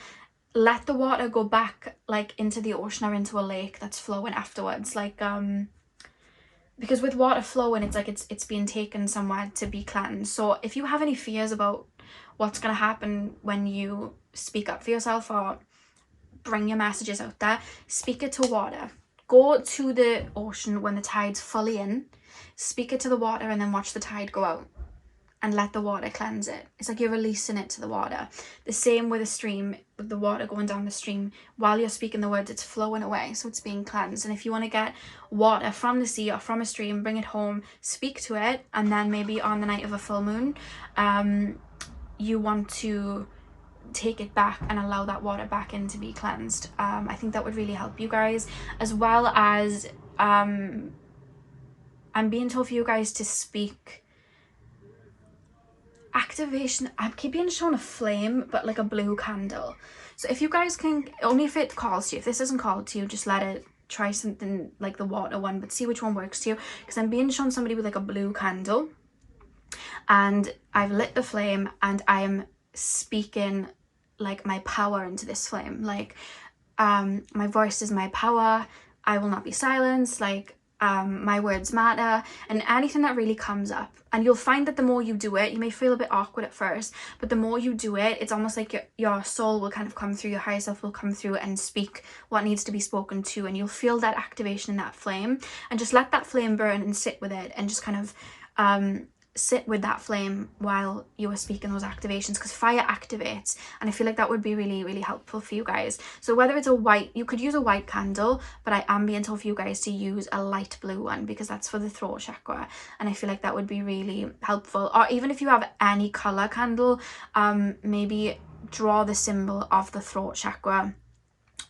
S1: let the water go back like into the ocean or into a lake that's flowing afterwards, like because with water flowing, it's like it's being taken somewhere to be cleansed. So if you have any fears about what's going to happen when you speak up for yourself or bring your messages out there, speak it to water. Go to the ocean when the tide's fully in, speak it to the water, and then watch the tide go out and let the water cleanse it. It's like you're releasing it to the water. The same with a stream, with the water going down the stream. While you're speaking the words, it's flowing away, so it's being cleansed. And if you want to get water from the sea or from a stream, bring it home, speak to it, and then maybe on the night of a full moon, you want to take it back and allow that water back in to be cleansed. I think that would really help you guys, as well as I'm being told for you guys to speak activation. I keep being shown a flame, but like a blue candle. So if you guys can, only if it calls to you, if this isn't called to you, just let it try something like the water one, but see which one works to you, because I'm being shown somebody with like a blue candle, and I've lit the flame and I am speaking like my power into this flame, like my voice is my power, I will not be silenced, like my words matter, and anything that really comes up. And you'll find that the more you do it, you may feel a bit awkward at first, but the more you do it, it's almost like your soul will kind of come through, your higher self will come through and speak what needs to be spoken to, and you'll feel that activation in that flame. And just let that flame burn and sit with it, and just kind of sit with that flame while you are speaking those activations, because fire activates, and I feel like that would be really, really helpful for you guys. So whether it's a white, you could use a white candle, but I am being told for you guys to use a light blue one, because that's for the throat chakra, and I feel like that would be really helpful. Or even if you have any color candle, maybe draw the symbol of the throat chakra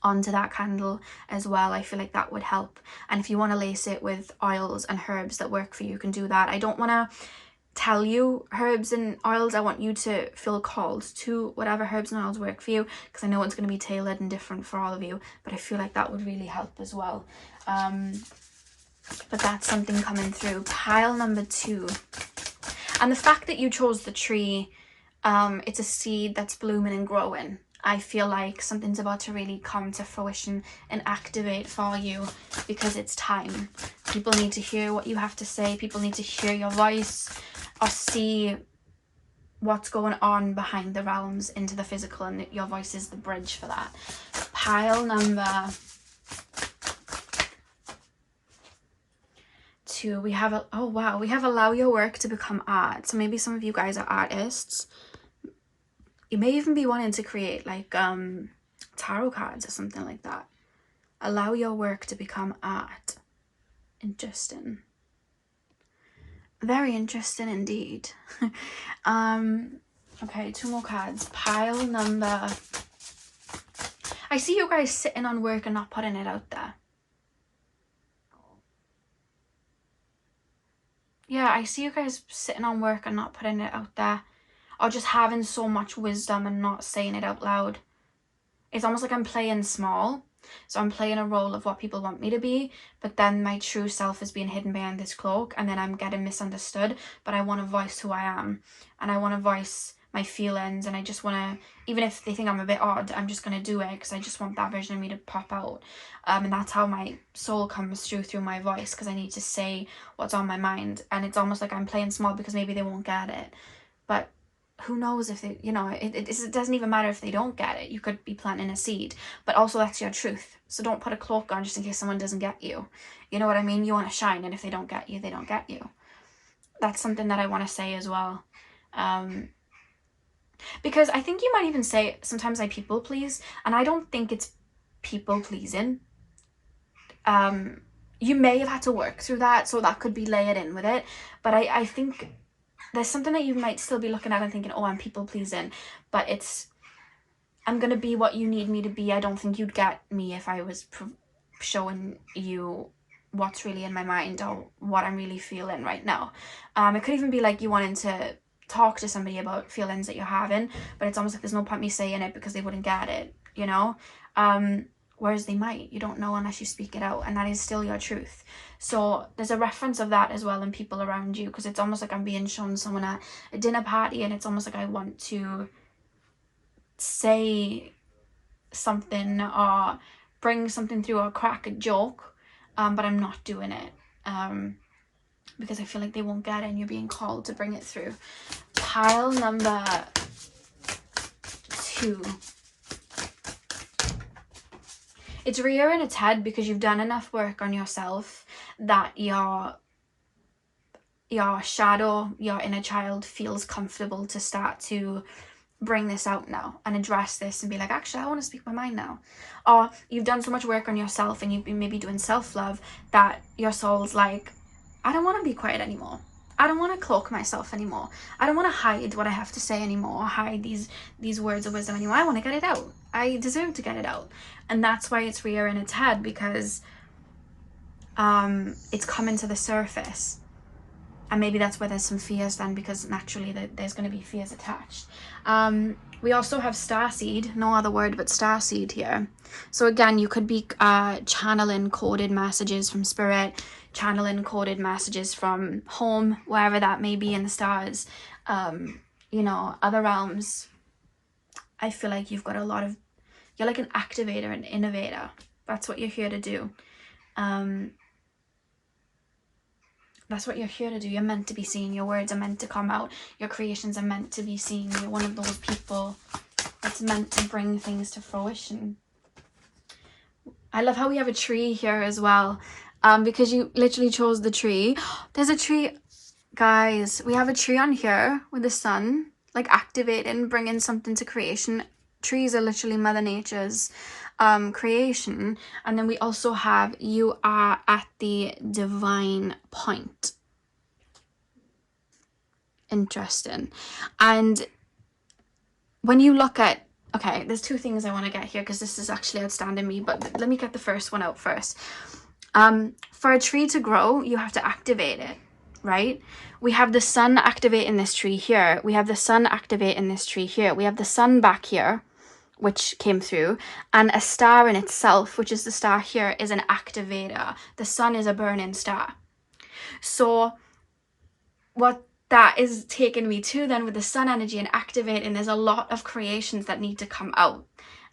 S1: onto that candle as well. I feel like that would help. And if you want to lace it with oils and herbs that work for you, you can do that. I don't want to tell you herbs and oils. I want you to feel called to whatever herbs and oils work for you, because I know it's going to be tailored and different for all of you, but I feel like that would really help as well. But that's something coming through. Pile number 2, and the fact that you chose the tree, it's a seed that's blooming and growing. I feel like something's about to really come to fruition and activate for you, because it's time. People need to hear what you have to say. People need to hear your voice or see what's going on behind the realms into the physical, and your voice is the bridge for that. Pile number 2, we have we have allow your work to become art. So maybe some of you guys are artists. You may even be wanting to create like tarot cards or something like that. Allow your work to become art. Interesting. Very interesting indeed. Okay, 2 more cards. Pile number... I see you guys sitting on work and not putting it out there. Yeah, I see you guys sitting on work and not putting it out there. Or just having so much wisdom and not saying it out loud. It's almost like I'm playing small. So I'm playing a role of what people want me to be, but then my true self is being hidden behind this cloak, and then I'm getting misunderstood. But I want to voice who I am, and I want to voice my feelings, and I just want to, even if they think I'm a bit odd, I'm just going to do it, because I just want that version of me to pop out. And that's how my soul comes through my voice, because I need to say what's on my mind. And it's almost like I'm playing small because maybe they won't get it, but who knows if they, you know, it doesn't even matter if they don't get it. You could be planting a seed, but also that's your truth. So don't put a cloak on just in case someone doesn't get you. You know what I mean? You want to shine, and if they don't get you, they don't get you. That's something that I want to say as well. Because I think you might even say sometimes I people please, and I don't think it's people pleasing. You may have had to work through that, so that could be layered in with it, but I think there's something that you might still be looking at and thinking, oh, I'm people pleasing, but I'm gonna be what you need me to be. I don't think you'd get me if I was showing you what's really in my mind or what I'm really feeling right now. It could even be like you wanting to talk to somebody about feelings that you're having, but it's almost like there's no point me saying it because they wouldn't get it, you know? Whereas they might. You don't know unless you speak it out, and that is still your truth. So there's a reference of that as well in people around you, because it's almost like I'm being shown someone at a dinner party, and it's almost like I want to say something or bring something through or crack a joke, but I'm not doing it because I feel like they won't get it, and you're being called to bring it through. Pile number 2. It's rearing its head because you've done enough work on yourself that your shadow, your inner child, feels comfortable to start to bring this out now and address this and be like, actually, I want to speak my mind now. Or you've done so much work on yourself and you've been maybe doing self-love that your soul's like, I don't want to be quiet anymore. I don't want to cloak myself anymore. I don't want to hide what I have to say anymore, or hide these words of wisdom anymore. I want to get it out. I deserve to get it out. And that's why it's rearing its head, because it's coming to the surface. And maybe that's where there's some fears then, because naturally there's going to be fears attached. We also have starseed, no other word but starseed here. So again, you could be channeling coded messages from spirit, channeling coded messages from home, wherever that may be in the stars, you know, other realms. I feel like you've got a lot of, you're like an activator, an innovator. That's what you're here to do. That's what you're here to do. You're meant to be seen. Your words are meant to come out. Your creations are meant to be seen. You're one of those people that's meant to bring things to fruition. I love how we have a tree here as well, because you literally chose the tree. There's a tree, guys. We have a tree on here with the sun, like activating, bringing something to creation. Trees are literally Mother Nature's creation. And then we also have, you are at the divine point. Interesting. And when you look at, okay, there's 2 things I want to get here because this is actually outstanding me, but let me get the first one out first. For a tree to grow, you have to activate it, right? We have the sun activating this tree here. We have the sun activating this tree here. We have the sun back here, which came through, and a star in itself, which is the star here, is an activator. The sun is a burning star. So what that is taking me to then with the sun energy and activating, there's a lot of creations that need to come out,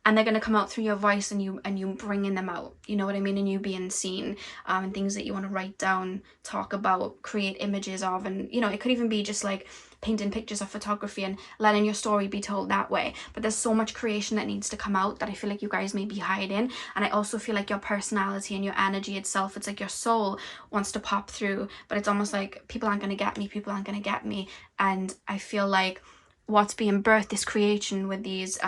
S1: and they're going to come out through your voice and you bringing them out, you know what I mean, and you being seen, and things that you want to write down, talk about, create images of, and you know, it could even be just like painting pictures of photography and letting your story be told that way. But there's so much creation that needs to come out that I feel like you guys may be hiding. And I also feel like your personality and your energy itself, it's like your soul wants to pop through, but it's almost like people aren't going to get me, people aren't going to get me. And I feel like what's being birthed, this creation with these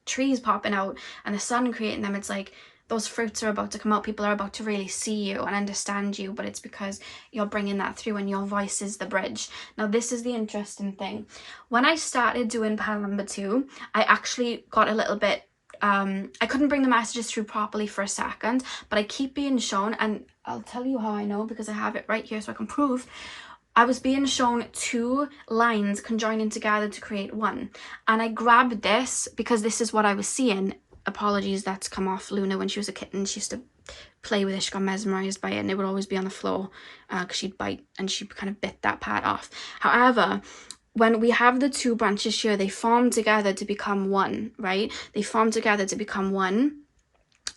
S1: trees popping out and the sun creating them, it's like those fruits are about to come out. People are about to really see you and understand you, but it's because you're bringing that through and your voice is the bridge. Now, this is the interesting thing. When I started doing pile number 2, I actually got a little bit, I couldn't bring the messages through properly for a second, but I keep being shown, and I'll tell you how I know because I have it right here so I can prove. I was being shown 2 lines conjoining together to create one. And I grabbed this because this is what I was seeing. Apologies, that's come off Luna when she was a kitten. She used to play with it. She got mesmerized by it and it would always be on the floor because she'd bite and she kind of bit that part off. However, when we have the 2 branches here, they form together to become one, right? They form together to become one.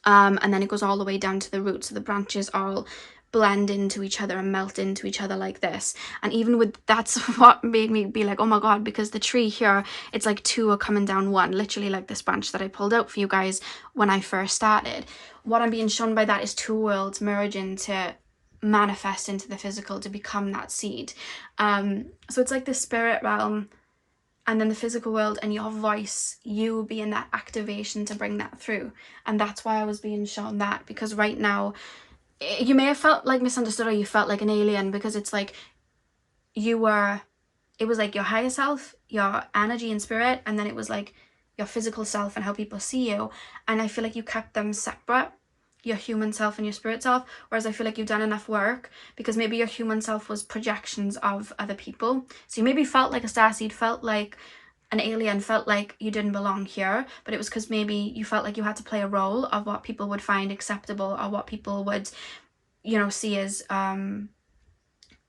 S1: And then it goes all the way down to the root. So the branches all blend into each other and melt into each other like this. And even with, that's what made me be like, oh my god, because the tree here, it's like 2 are coming down one, literally like this branch that I pulled out for you guys when I first started. What I'm being shown by that is 2 worlds merging to manifest into the physical to become that seed. So it's like the spirit realm and then the physical world and your voice, you being that activation to bring that through. And that's why I was being shown that, because right now you may have felt like misunderstood, or you felt like an alien, because it's like it was like your higher self, your energy and spirit, and then it was like your physical self and how people see you. And I feel like you kept them separate, your human self and your spirit self, whereas I feel like you've done enough work, because maybe your human self was projections of other people. So you maybe felt like a star seed, felt like an alien, felt like you didn't belong here, but it was because maybe you felt like you had to play a role of what people would find acceptable, or what people would, you know, see as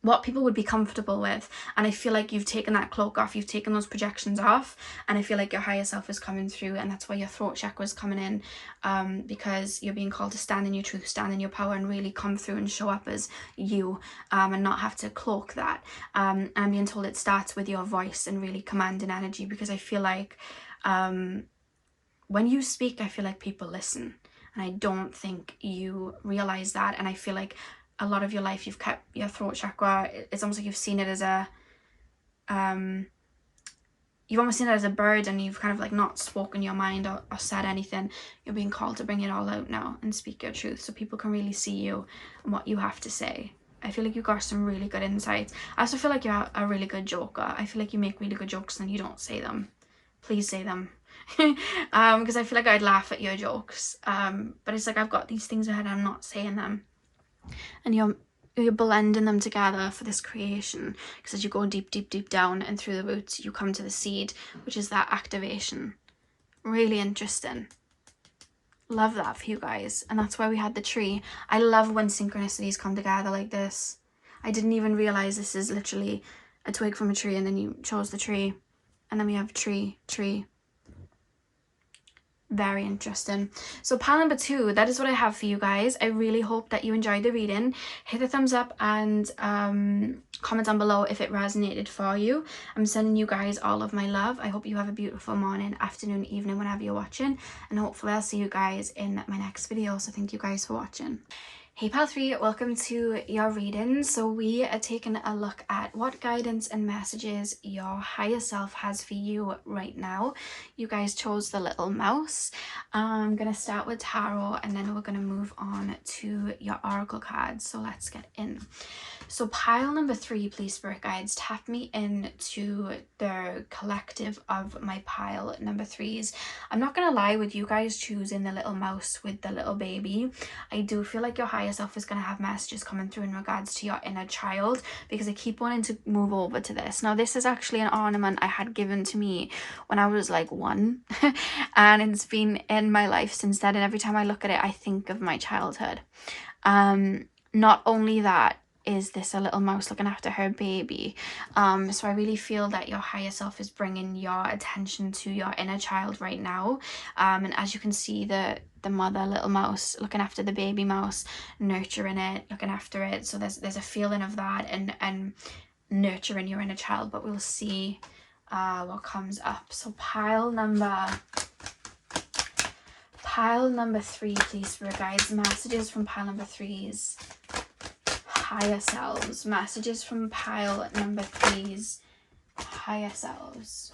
S1: what people would be comfortable with. And I feel like you've taken that cloak off, you've taken those projections off, and I feel like your higher self is coming through, and that's why your throat chakra is coming in, because you're being called to stand in your truth, stand in your power, and really come through and show up as you, and not have to cloak that. And I'm being told it starts with your voice and really commanding energy, because I feel like when you speak, I feel like people listen, and I don't think you realize that. And I feel like a lot of your life you've kept your throat chakra, it's almost like you've seen it as a you've almost seen it as a bird, and you've kind of like not spoken your mind or said anything. You're being called to bring it all out now and speak your truth, so people can really see you and what you have to say. I feel like you got some really good insights. I also feel like you're a really good joker. I feel like you make really good jokes and you don't say them. Please say them. Because I feel like I'd laugh at your jokes, but it's like I've got these things ahead and I'm not saying them, and you're blending them together for this creation, because as you go deep down and through the roots, you come to the seed, which is that activation. Really interesting. Love that for you guys. And that's why we had the tree. I love when synchronicities come together like this. I didn't even realize this is literally a twig from a tree, and then you chose the tree, and then we have tree. Very interesting. So pile number 2, that is what I have for you guys. I really hope that you enjoyed the reading. Hit the thumbs up and comment down below if it resonated for you. I'm sending you guys all of my love. I hope you have a beautiful morning, afternoon, evening, whenever you're watching, and hopefully I'll see you guys in my next video. So thank you guys for watching. Hey Pile 3, welcome to your reading. So we are taking a look at what guidance and messages your higher self has for you right now. You guys chose the little mouse. I'm going to start with tarot, and then we're going to move on to your oracle cards. So let's get in. So pile number 3, please, spirit guides, tap me into the collective of my pile number 3s. I'm not gonna lie, with you guys choosing the little mouse with the little baby, I do feel like your higher self is gonna have messages coming through in regards to your inner child, because I keep wanting to move over to this. Now this is actually an ornament I had given to me when I was like 1 and it's been in my life since then, and every time I look at it I think of my childhood. Not only that, is this a little mouse looking after her baby, so I really feel that your higher self is bringing your attention to your inner child right now, and as you can see, the mother little mouse looking after the baby mouse, nurturing it, looking after it. So there's a feeling of that and nurturing your inner child, but we'll see what comes up. So pile number 3, please, spirit guides, messages from pile number 3's higher selves, messages from pile number 3's higher selves.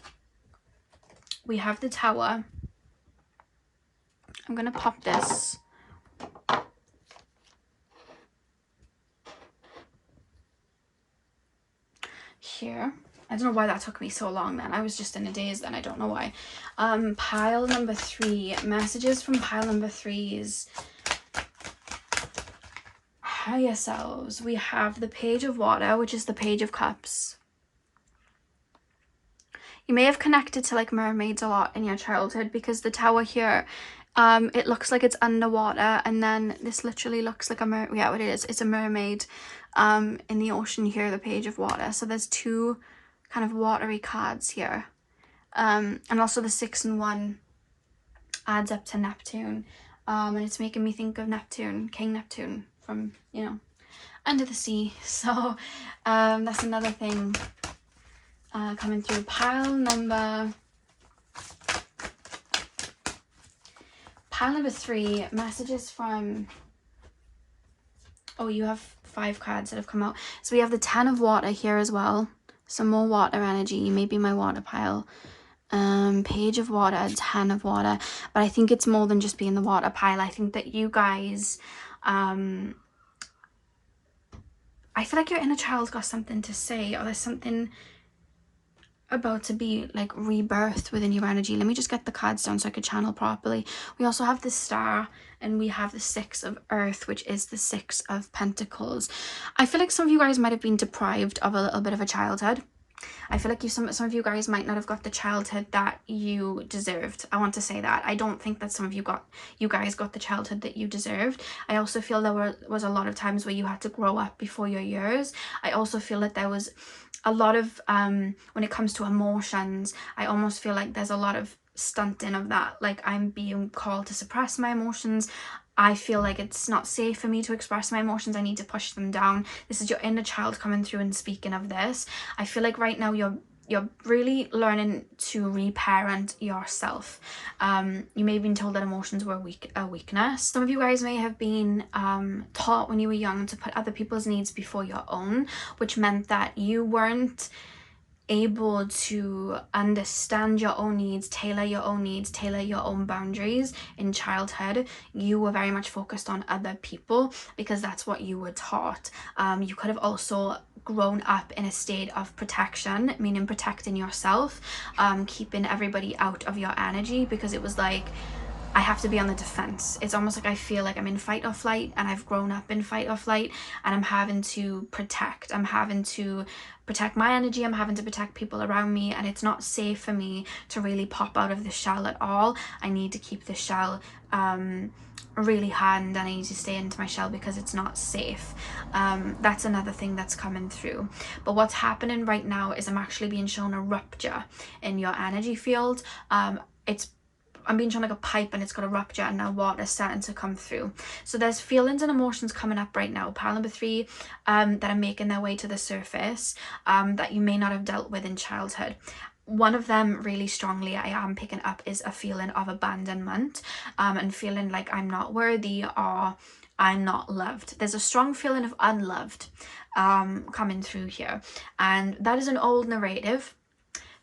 S1: We have the Tower. I'm gonna pop this here. I don't know why that took me so long then. I was just in a daze then, I don't know why. Pile number 3, messages from pile number 3's higher selves. We have the Page of Water, which is the Page of Cups. You may have connected to like mermaids a lot in your childhood, because the Tower here, it looks like it's underwater, and then this literally looks like a mermaid. Yeah, it is. It's a mermaid in the ocean here, the Page of Water. So there's 2 kind of watery cards here, and also the 6 and 1 adds up to Neptune, and it's making me think of Neptune, King Neptune from, you know, under the sea. So that's another thing coming through. Pile number 3, messages from, oh, you have 5 cards that have come out. So we have the 10 of Water here as well, some more water energy, maybe my water pile. Page of water, 10 of water, but I think it's more than just being the water pile. I think that you guys, I feel like your inner child's got something to say, or there's something about to be like rebirthed within your energy. Let me just get the cards down so I could channel properly. We also have the Star, and we have the Six of Earth, which is the Six of Pentacles. I feel like some of you guys might have been deprived of a little bit of a childhood. I feel like some of you guys might not have got the childhood that you deserved. I want to say that. I don't think that some of you guys got the childhood that you deserved. I also feel there was a lot of times where you had to grow up before your years. I also feel that there was a lot of, when it comes to emotions, I almost feel like there's a lot of stunting of that. Like, I'm being called to suppress my emotions. I feel like it's not safe for me to express my emotions. I need to push them down. This is your inner child coming through and speaking of this. I feel like right now you're really learning to reparent yourself. You may have been told that emotions were a weakness. Some of you guys may have been taught when you were young to put other people's needs before your own, which meant that you weren't able to understand your own needs, tailor your own boundaries in childhood. You were very much focused on other people because that's what you were taught. You could have also grown up in a state of protection, meaning protecting yourself, keeping everybody out of your energy, because it was like, I have to be on the defense. It's almost like I feel like I'm in fight or flight, and I've grown up in fight or flight, and I'm having to protect. I'm having to protect my energy. I'm having to protect people around me, and it's not safe for me to really pop out of the shell at all. I need to keep the shell really hardened, and I need to stay into my shell because it's not safe. That's another thing that's coming through. But what's happening right now is I'm actually being shown a rupture in your energy field. I'm being shown like a pipe, and it's got a rupture, and now water's starting to come through. So there's feelings and emotions coming up right now, pile number 3, that are making their way to the surface, that you may not have dealt with in childhood. One of them really strongly I am picking up is a feeling of abandonment, and feeling like I'm not worthy or I'm not loved. There's a strong feeling of unloved coming through here, and that is an old narrative,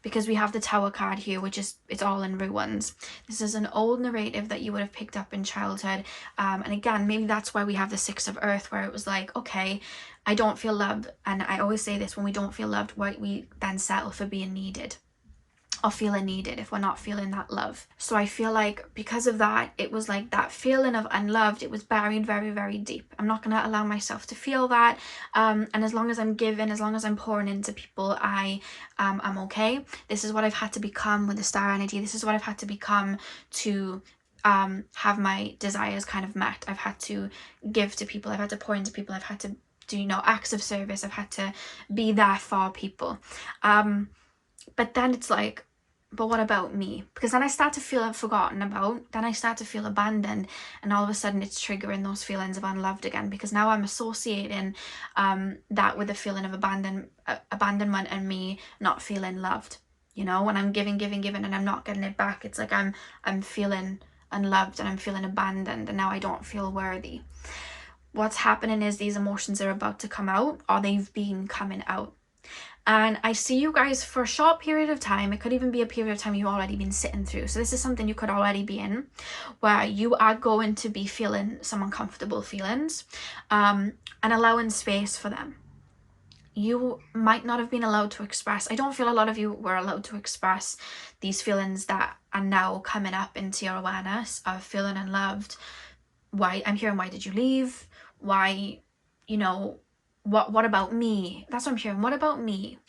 S1: because we have the Tower card here, which is, it's all in ruins. This is an old narrative that you would have picked up in childhood. And again, maybe that's why we have the Six of Earth, where it was like, okay, I don't feel loved. And I always say this, when we don't feel loved, we then settle for being needed, or feeling needed if we're not feeling that love. So I feel like because of that, it was like that feeling of unloved, it was buried very, very deep. I'm not going to allow myself to feel that. And as long as I'm giving, as long as I'm pouring into people, I'm okay. This is what I've had to become with the Star energy. This is what I've had to become to have my desires kind of met. I've had to give to people. I've had to pour into people. I've had to do, acts of service. I've had to be there for people. But then it's like, but what about me? Because then I start to feel forgotten about, then I start to feel abandoned, and all of a sudden it's triggering those feelings of unloved again, because now I'm associating that with the feeling of abandonment and me not feeling loved. When I'm giving and I'm not getting it back, it's like I'm feeling unloved and I'm feeling abandoned, and now I don't feel worthy. What's happening is these emotions are about to come out, or they've been coming out. And I see you guys for a short period of time. It could even be a period of time you've already been sitting through. So this is something you could already be in, where you are going to be feeling some uncomfortable feelings, and allowing space for them. You might not have been allowed to express. I don't feel a lot of you were allowed to express these feelings that are now coming up into your awareness of feeling unloved. Why did you leave? Why, what about me? That's what I'm hearing. What about me?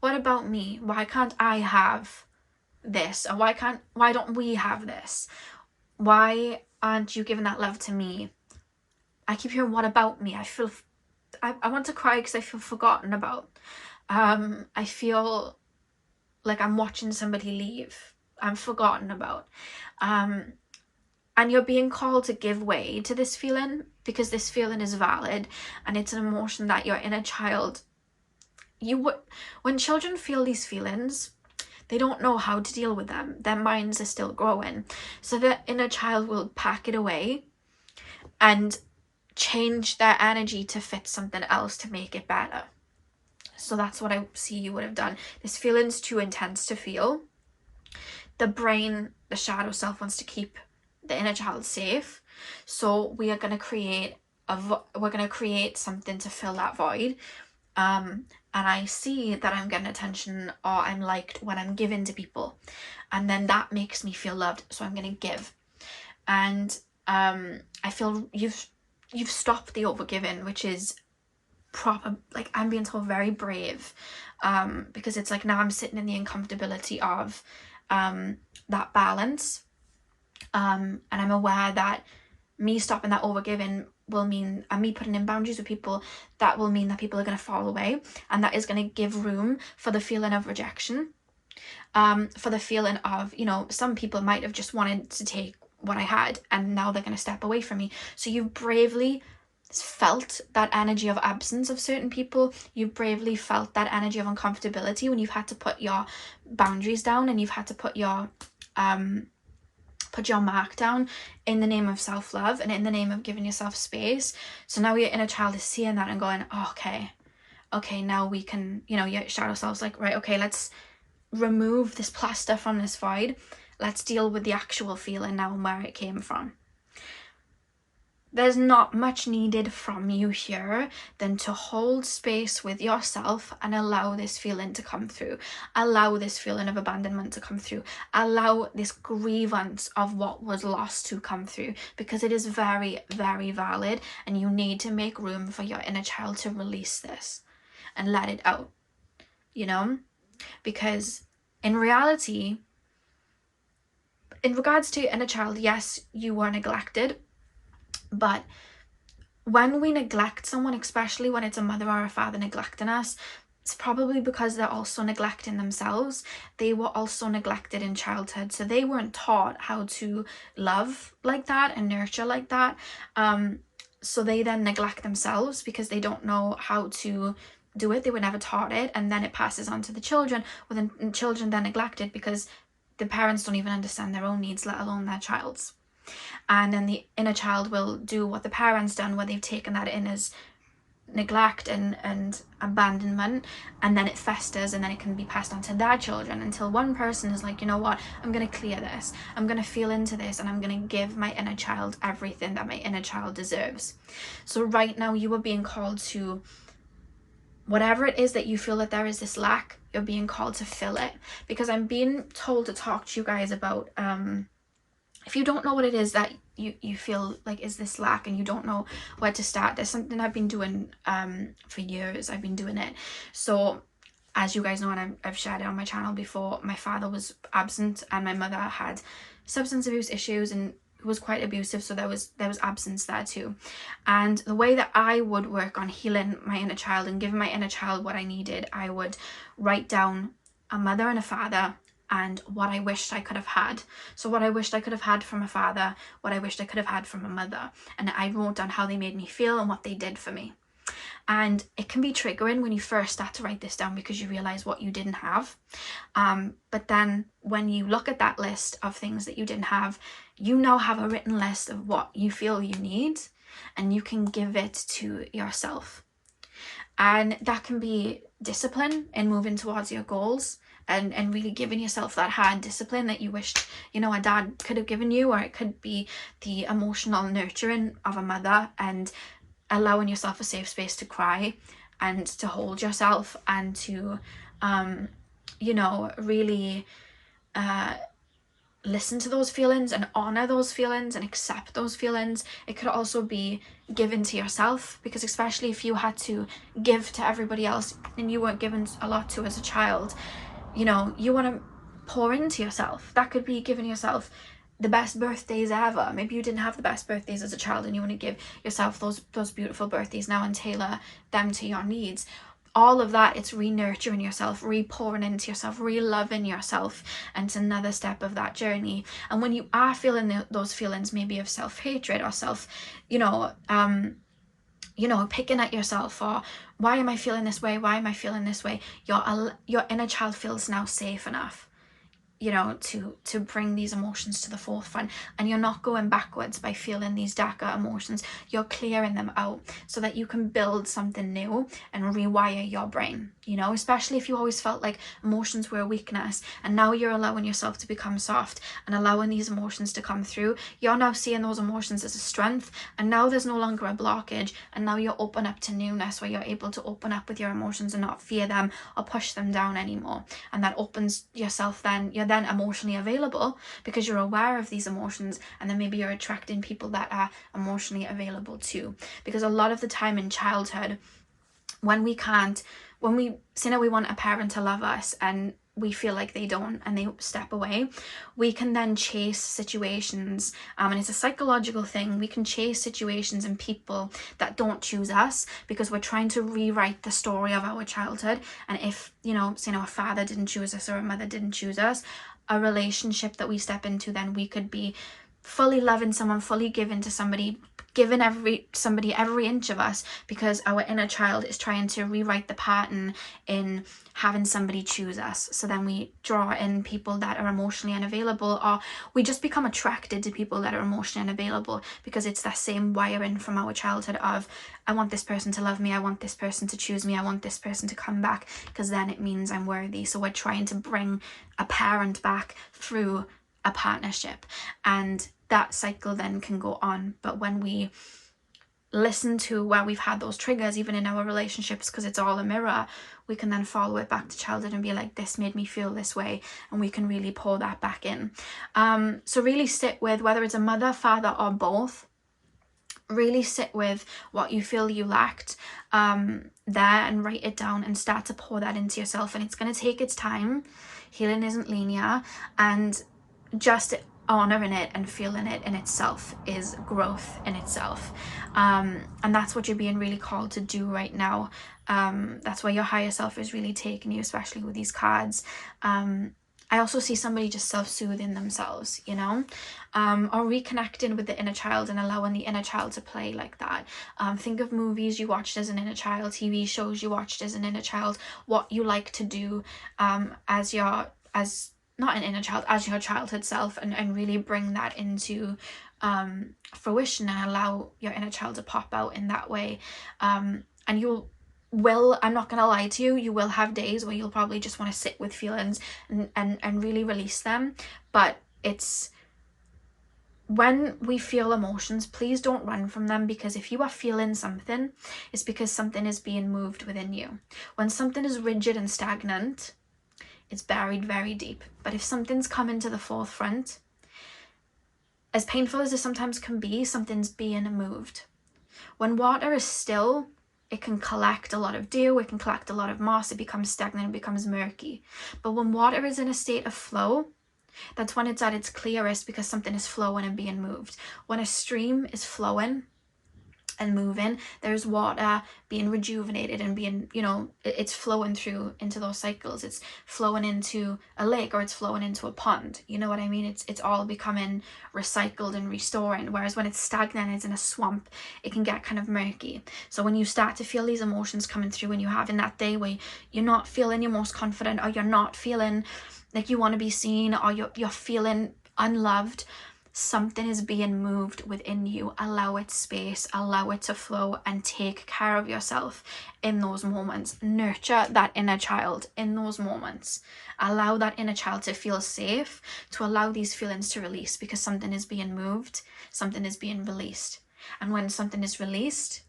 S1: What about me? Why can't I have this? Or why don't we have this? Why aren't you giving that love to me? I keep hearing, what about me? I want to cry because I feel forgotten about. I feel like I'm watching somebody leave. I'm forgotten about. And you're being called to give way to this feeling, because this feeling is valid, and it's an emotion that your inner child, when children feel these feelings, they don't know how to deal with them. Their minds are still growing. So the inner child will pack it away and change their energy to fit something else to make it better. So that's what I see you would have done. This feeling's too intense to feel. The brain, the shadow self, wants to keep the inner child safe. So we are going to create something to fill that void. And I see that I'm getting attention or I'm liked when I'm giving to people, and then that makes me feel loved, so I'm going to give. And I feel you've stopped the overgiving, which is proper, like, I'm being told, very brave, because it's like now I'm sitting in the uncomfortability of that balance, and I'm aware that me stopping that overgiving will mean, and me putting in boundaries with people, that will mean that people are going to fall away, and that is going to give room for the feeling of rejection, for the feeling of, you know, some people might have just wanted to take what I had and now they're going to step away from me. So you've bravely felt that energy of absence of certain people. You've bravely felt that energy of uncomfortability when you've had to put your boundaries down, and you've had to put your mark down in the name of self-love and in the name of giving yourself space. So now your inner child is seeing that and going, oh, okay, now we can, you know, your shadow self's like, right, okay, let's remove this plaster from this void. Let's deal with the actual feeling now and where it came from. There's not much needed from you here than to hold space with yourself and allow this feeling to come through. Allow this feeling of abandonment to come through. Allow this grievance of what was lost to come through, because it is very, very valid, and you need to make room for your inner child to release this and let it out, you know? Because in reality, in regards to your inner child, yes, you were neglected. But when we neglect someone, especially when it's a mother or a father neglecting us, it's probably because they're also neglecting themselves. They were also neglected in childhood, so they weren't taught how to love like that and nurture like that. So they then neglect themselves because they don't know how to do it. They were never taught it, and then it passes on to the children. Well, then children then neglected because the parents don't even understand their own needs, let alone their child's. And then the inner child will do what the parents done, where they've taken that in as neglect and abandonment, and then it festers, and then it can be passed on to their children until one person is like, you know what, I'm going to clear this, I'm going to feel into this, and I'm going to give my inner child everything that my inner child deserves. So right now you are being called to, whatever it is that you feel that there is this lack, you're being called to fill it. Because I'm being told to talk to you guys about, if you don't know what it is that you feel like is this lack and you don't know where to start, there's something I've been doing for years. I've been doing it. So as you guys know, and I've shared it on my channel before, my father was absent and my mother had substance abuse issues and was quite abusive, so there was absence there too. And the way that I would work on healing my inner child and giving my inner child what I needed, I would write down a mother and a father and what I wished I could have had. So what I wished I could have had from a father, what I wished I could have had from a mother, and I wrote down how they made me feel and what they did for me. And it can be triggering when you first start to write this down because you realize what you didn't have. But then when you look at that list of things that you didn't have, you now have a written list of what you feel you need, and you can give it to yourself. And that can be discipline in moving towards your goals, and really giving yourself that hard discipline that you wished, you know, a dad could have given you, or it could be the emotional nurturing of a mother and allowing yourself a safe space to cry and to hold yourself and to, you know, really listen to those feelings and honor those feelings and accept those feelings. It could also be given to yourself, because especially if you had to give to everybody else and you weren't given a lot to as a child, you know, you want to pour into yourself. That could be giving yourself the best birthdays ever. Maybe you didn't have the best birthdays as a child and you want to give yourself those beautiful birthdays now and tailor them to your needs. All of that, it's re-nurturing yourself, re-pouring into yourself, re-loving yourself, and it's another step of that journey. And when you are feeling those feelings maybe of self-hatred or self, you know, picking at yourself, or why am I feeling this way? Why am I feeling this way? Your inner child feels now safe enough, you know, to bring these emotions to the forefront, and you're not going backwards by feeling these darker emotions. You're clearing them out so that you can build something new and rewire your brain. you know, especially if you always felt like emotions were a weakness, and now you're allowing yourself to become soft and allowing these emotions to come through. You're now seeing those emotions as a strength, and now there's no longer a blockage, and now you're open up to newness, where you're able to open up with your emotions and not fear them or push them down anymore. And that opens yourself, then you're then emotionally available because you're aware of these emotions, and then maybe you're attracting people that are emotionally available too. Because a lot of the time in childhood, when we say that we want a parent to love us and we feel like they don't and they step away, we can then chase situations, and it's a psychological thing. We can chase situations and people that don't choose us because we're trying to rewrite the story of our childhood. And if, you know, say a father didn't choose us or a mother didn't choose us, a relationship that we step into, then we could be fully loving someone, fully given to somebody, given every inch of us, because our inner child is trying to rewrite the pattern in having somebody choose us. So then we draw in people that are emotionally unavailable, or we just become attracted to people that are emotionally unavailable, because it's that same wiring from our childhood of, I want this person to love me, I want this person to choose me, I want this person to come back, because then it means I'm worthy. So we're trying to bring a parent back through a partnership, and that cycle then can go on. But when we listen to where we've had those triggers, even in our relationships, because it's all a mirror, we can then follow it back to childhood and be like, this made me feel this way, and we can really pour that back in. So really sit with, whether it's a mother, father, or both, really sit with what you feel you lacked there, and write it down and start to pour that into yourself. And it's going to take its time. Healing isn't linear, and just honoring it and feeling it in itself is growth in itself. And that's what you're being really called to do right now. That's where your higher self is really taking you, especially with these cards. I also see somebody just self-soothing themselves, you know, or reconnecting with the inner child and allowing the inner child to play like that. Think of movies you watched as an inner child, TV shows you watched as an inner child, what you like to do as not an inner child, as your childhood self, and really bring that into fruition and allow your inner child to pop out in that way. And I'm not gonna lie to you, you will have days where you'll probably just want to sit with feelings and really release them. But it's, when we feel emotions, please don't run from them, because if you are feeling something, it's because something is being moved within you. When something is rigid and stagnant, it's buried very deep. But if something's coming to the forefront, as painful as it sometimes can be, something's being moved. When water is still, it can collect a lot of dew, it can collect a lot of moss, it becomes stagnant, it becomes murky. But when water is in a state of flow, that's when it's at its clearest, because something is flowing and being moved. When a stream is flowing and moving, there's water being rejuvenated and being, you know, it's flowing through into those cycles. It's flowing into a lake, or it's flowing into a pond, you know what I mean? It's all becoming recycled and restoring. Whereas when it's stagnant, it's in a swamp, it can get kind of murky. So when you start to feel these emotions coming through, and you're having that day where you're not feeling your most confident, or you're not feeling like you want to be seen, or you're feeling unloved, something is being moved within you. Allow it space, allow it to flow, and take care of yourself in those moments. Nurture that inner child in those moments. Allow that inner child to feel safe, to allow these feelings to release, because something is being moved, something is being released. And when something is released,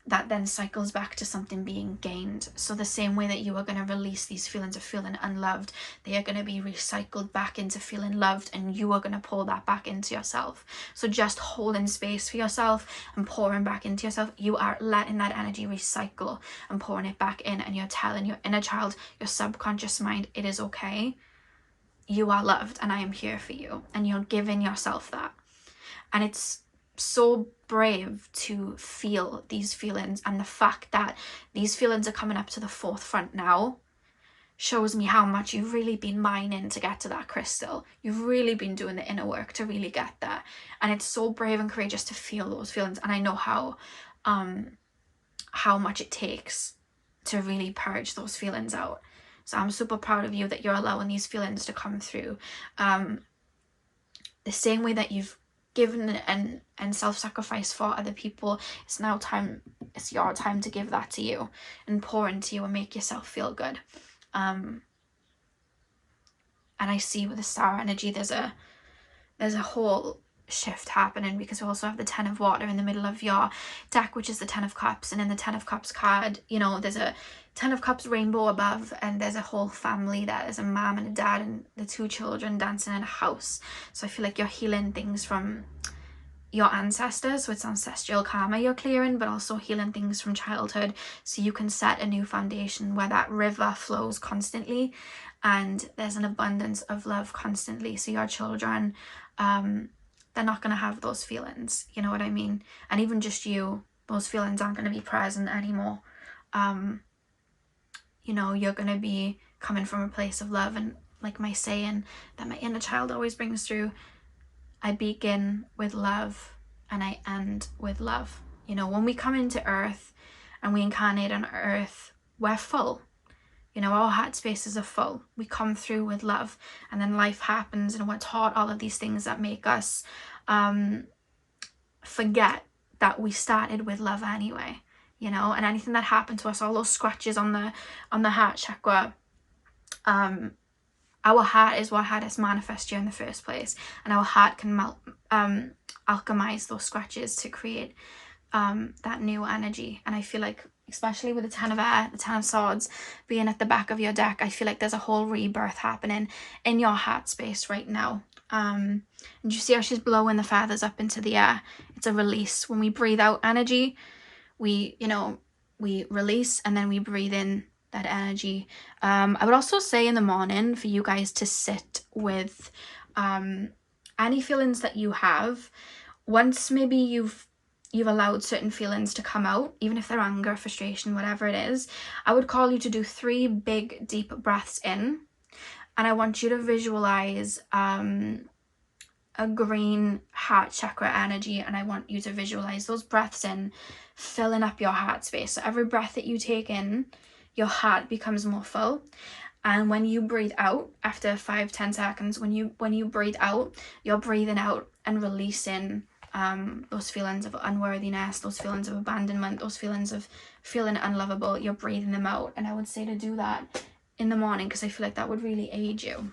S1: that then cycles back to something being gained. So the same way that you are going to release these feelings of feeling unloved, they are going to be recycled back into feeling loved, and you are going to pull that back into yourself. So just holding space for yourself and pouring back into yourself, you are letting that energy recycle and pouring it back in, and you're telling your inner child, your subconscious mind, it is okay. You are loved, and I am here for you. And you're giving yourself that. And it's so brave to feel these feelings, and the fact that these feelings are coming up to the forefront now shows me how much you've really been mining to get to that crystal. You've really been doing the inner work to really get that, and it's so brave and courageous to feel those feelings. And I know how much it takes to really purge those feelings out. So I'm super proud of you that you're allowing these feelings to come through. The same way that you've given and self-sacrifice for other people. It's now time, it's your time to give that to you and pour into you and make yourself feel good. And I see with the star energy, there's a whole shift happening, because we also have the 10 of water in the middle of your deck, which is the 10 of cups. And in the 10 of cups card, you know, there's a 10 of cups rainbow above, and there's a whole family there. There's a mom and a dad and the 2 children dancing in a house. So I feel like you're healing things from your ancestors, so it's ancestral karma you're clearing, but also healing things from childhood, so you can set a new foundation where that river flows constantly and there's an abundance of love constantly. So your children, they're not going to have those feelings, you know what I mean? And even just you, those feelings aren't going to be present anymore. You know, you're going to be coming from a place of love. And like my saying that my inner child always brings through, I begin with love and I end with love. You know, when we come into earth and we incarnate on earth, we're full. You know, our heart spaces are full. We come through with love, and then life happens and we're taught all of these things that make us forget that we started with love anyway, you know. And anything that happened to us, all those scratches on the heart chakra, our heart is what had us manifest you in the first place, and our heart can alchemize those scratches to create that new energy. And I feel like, especially with the 10 of air, the 10 of swords being at the back of your deck, I feel like there's a whole rebirth happening in your heart space right now. And you see how she's blowing the feathers up into the air? It's a release. When we breathe out energy, we release, and then we breathe in that energy. I would also say in the morning for you guys to sit with any feelings that you have. Once maybe you've allowed certain feelings to come out, even if they're anger, frustration, whatever it is, I would call you to do 3 big deep breaths in, and I want you to visualize a green heart chakra energy, and I want you to visualize those breaths in filling up your heart space. So every breath that you take in, your heart becomes more full, and when you breathe out after 5-10 seconds, when you breathe out, you're breathing out and releasing those feelings of unworthiness, those feelings of abandonment, those feelings of feeling unlovable. You're breathing them out, and I would say to do that in the morning, because I feel like that would really aid you.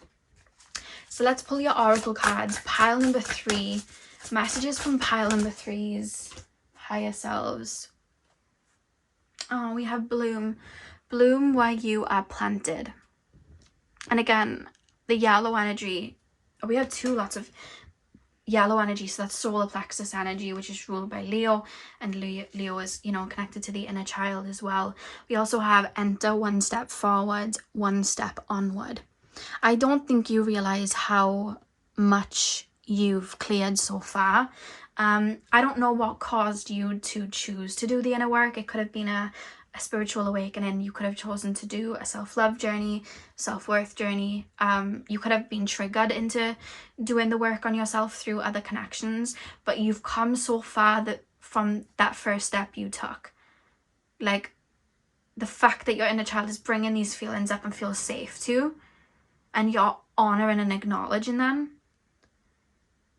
S1: So let's pull your oracle cards. Pile number 3, messages from pile number 3's higher selves. Oh, we have bloom where you are planted. And again, the yellow energy, we have 2 lots of yellow energy. So that's solar plexus energy, which is ruled by Leo, and Leo is, you know, connected to the inner child as well. We also have enter 1 step forward, 1 step onward. I don't think you realize how much you've cleared so far. I don't know what caused you to choose to do the inner work. It could have been a spiritual awakening. You could have chosen to do a self-love journey, self-worth journey. You could have been triggered into doing the work on yourself through other connections, but you've come so far that from that first step you took. Like, the fact that your inner child is bringing these feelings up and feels safe to, and you're honoring and acknowledging them.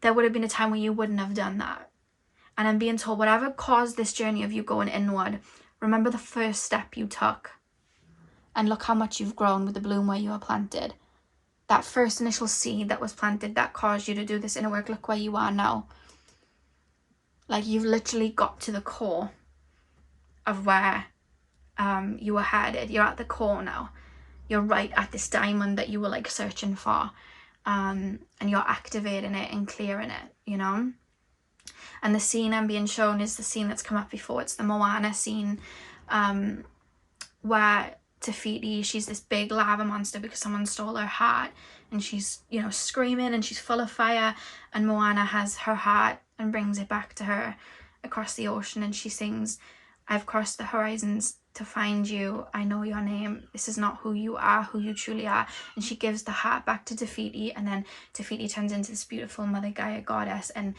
S1: There would have been a time where you wouldn't have done that. And I'm being told, whatever caused this journey of you going inward, remember the first step you took. And look how much you've grown with the bloom where you are planted. That first initial seed that was planted that caused you to do this inner work, look where you are now. Like, you've literally got to the core of where you were headed. You're at the core now. You're right at this diamond that you were like searching for. And you're activating it and clearing it, you know. And the scene I'm being shown is the scene that's come up before. It's the Moana scene, where Te Fiti, she's this big lava monster because someone stole her heart, and she's, you know, screaming and she's full of fire, and Moana has her heart and brings it back to her across the ocean, and she sings, "I've crossed the horizons to find you. I know your name. This is not who you are, who you truly are." And she gives the heart back to Te Fiti, and then Te Fiti turns into this beautiful Mother Gaia goddess, and,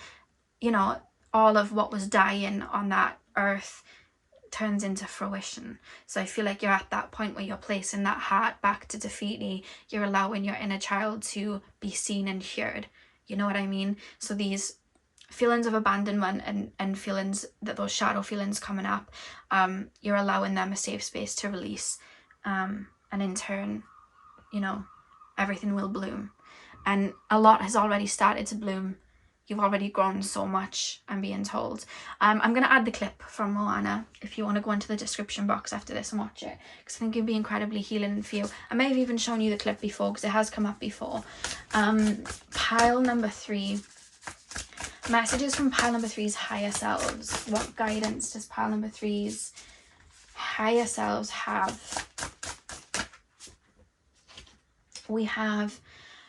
S1: you know, all of what was dying on that earth turns into fruition. So I feel like you're at that point where you're placing that heart back to Te Fiti. You're allowing your inner child to be seen and heard. You know what I mean? So these feelings of abandonment and feelings that those shadow feelings coming up, you're allowing them a safe space to release, and in turn, you know, everything will bloom. And a lot has already started to bloom. You've already grown so much, I'm being told. I'm going to add the clip from Moana if you want to go into the description box after this and watch it, because I think it'd be incredibly healing for you. I may have even shown you the clip before because it has come up before. Pile number 3. Messages from pile number 3's higher selves. What guidance does pile number 3's higher selves have? We have: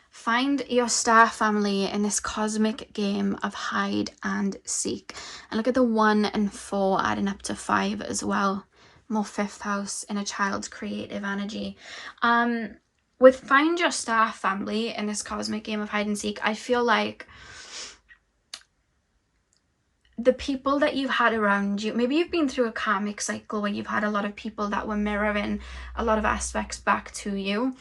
S1: find your star family in this cosmic game of hide and seek. And look at the 1 and 4 adding up to 5 as well. More 5th house in a child's creative energy. With find your star family in this cosmic game of hide and seek, I feel like the people that you've had around you, maybe you've been through a karmic cycle where you've had a lot of people that were mirroring a lot of aspects back to you.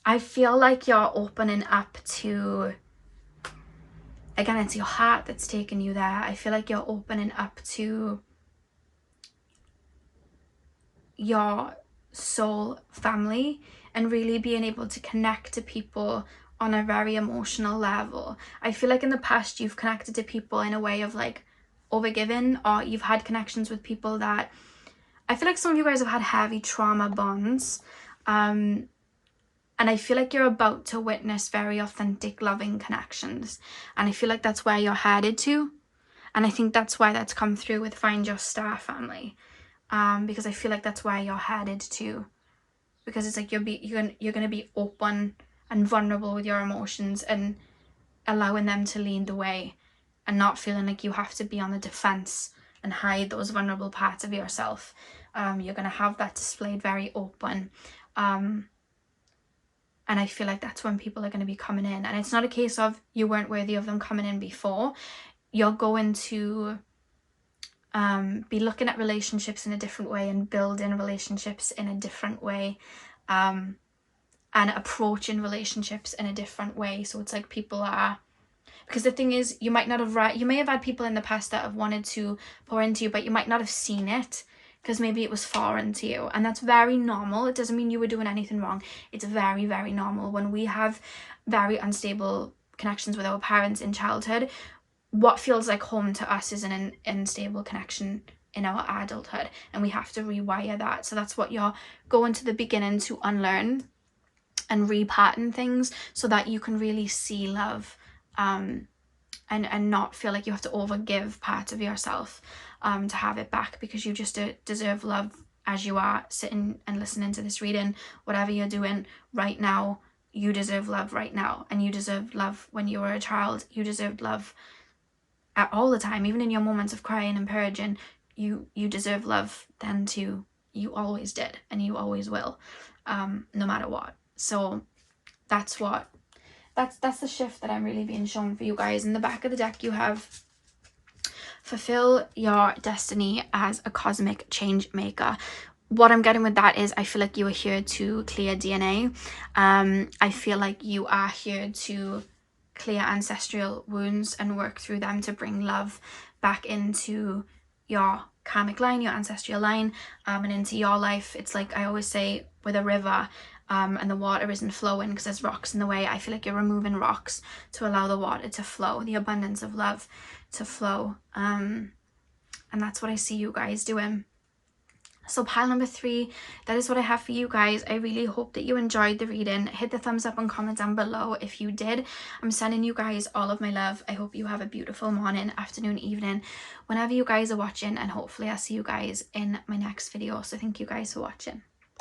S1: I feel like you're opening up to, again, it's your heart that's taking you there. I feel like you're opening up to your soul family and really being able to connect to people on a very emotional level. I feel like in the past you've connected to people in a way of like overgiving, or you've had connections with people that, I feel like some of you guys have had heavy trauma bonds. And I feel like you're about to witness very authentic, loving connections. And I feel like that's where you're headed to. And I think that's why that's come through with Find Your Star Family. Because I feel like that's where you're headed to. Because it's like you're going to be open and vulnerable with your emotions and allowing them to lead the way. And not feeling like you have to be on the defense and hide those vulnerable parts of yourself. You're going to have that displayed very open. And I feel like that's when people are going to be coming in. And it's not a case of you weren't worthy of them coming in before. You're going to be looking at relationships in a different way and building relationships in a different way. And approaching relationships in a different way. So it's like people are... Because the thing is, you may have had people in the past that have wanted to pour into you, but you might not have seen it. Because maybe it was foreign to you, and that's very normal. It doesn't mean you were doing anything wrong. It's very, very normal. When we have very unstable connections with our parents in childhood, what feels like home to us is an unstable connection in our adulthood, and we have to rewire that. So that's what you're going to the beginning to unlearn and repattern things, so that you can really see love, and not feel like you have to overgive parts of yourself to have it back, because you just deserve love as you are sitting and listening to this reading. Whatever you're doing right now, you deserve love right now. And you deserved love when you were a child. You deserved love at all the time, even in your moments of crying and purging. You deserve love then too. You always did, and you always will, no matter what. So that's the shift that I'm really being shown for you guys. In the back of the deck you have: fulfill your destiny as a cosmic change maker. What I'm getting with that is I feel like you are here to clear DNA. I feel like you are here to clear ancestral wounds and work through them to bring love back into your karmic line, your ancestral line, and into your life. It's like I always say with a river, and the water isn't flowing because there's rocks in the way. I feel like you're removing rocks to allow the water to flow, the abundance of love to flow. And that's what I see you guys doing. So pile number 3, that is what I have for you guys. I really hope that you enjoyed the reading. Hit the thumbs up and comment down below if you did. I'm sending you guys all of my love. I hope you have a beautiful morning, afternoon, evening, whenever you guys are watching, and hopefully I'll see you guys in my next video. So thank you guys for watching.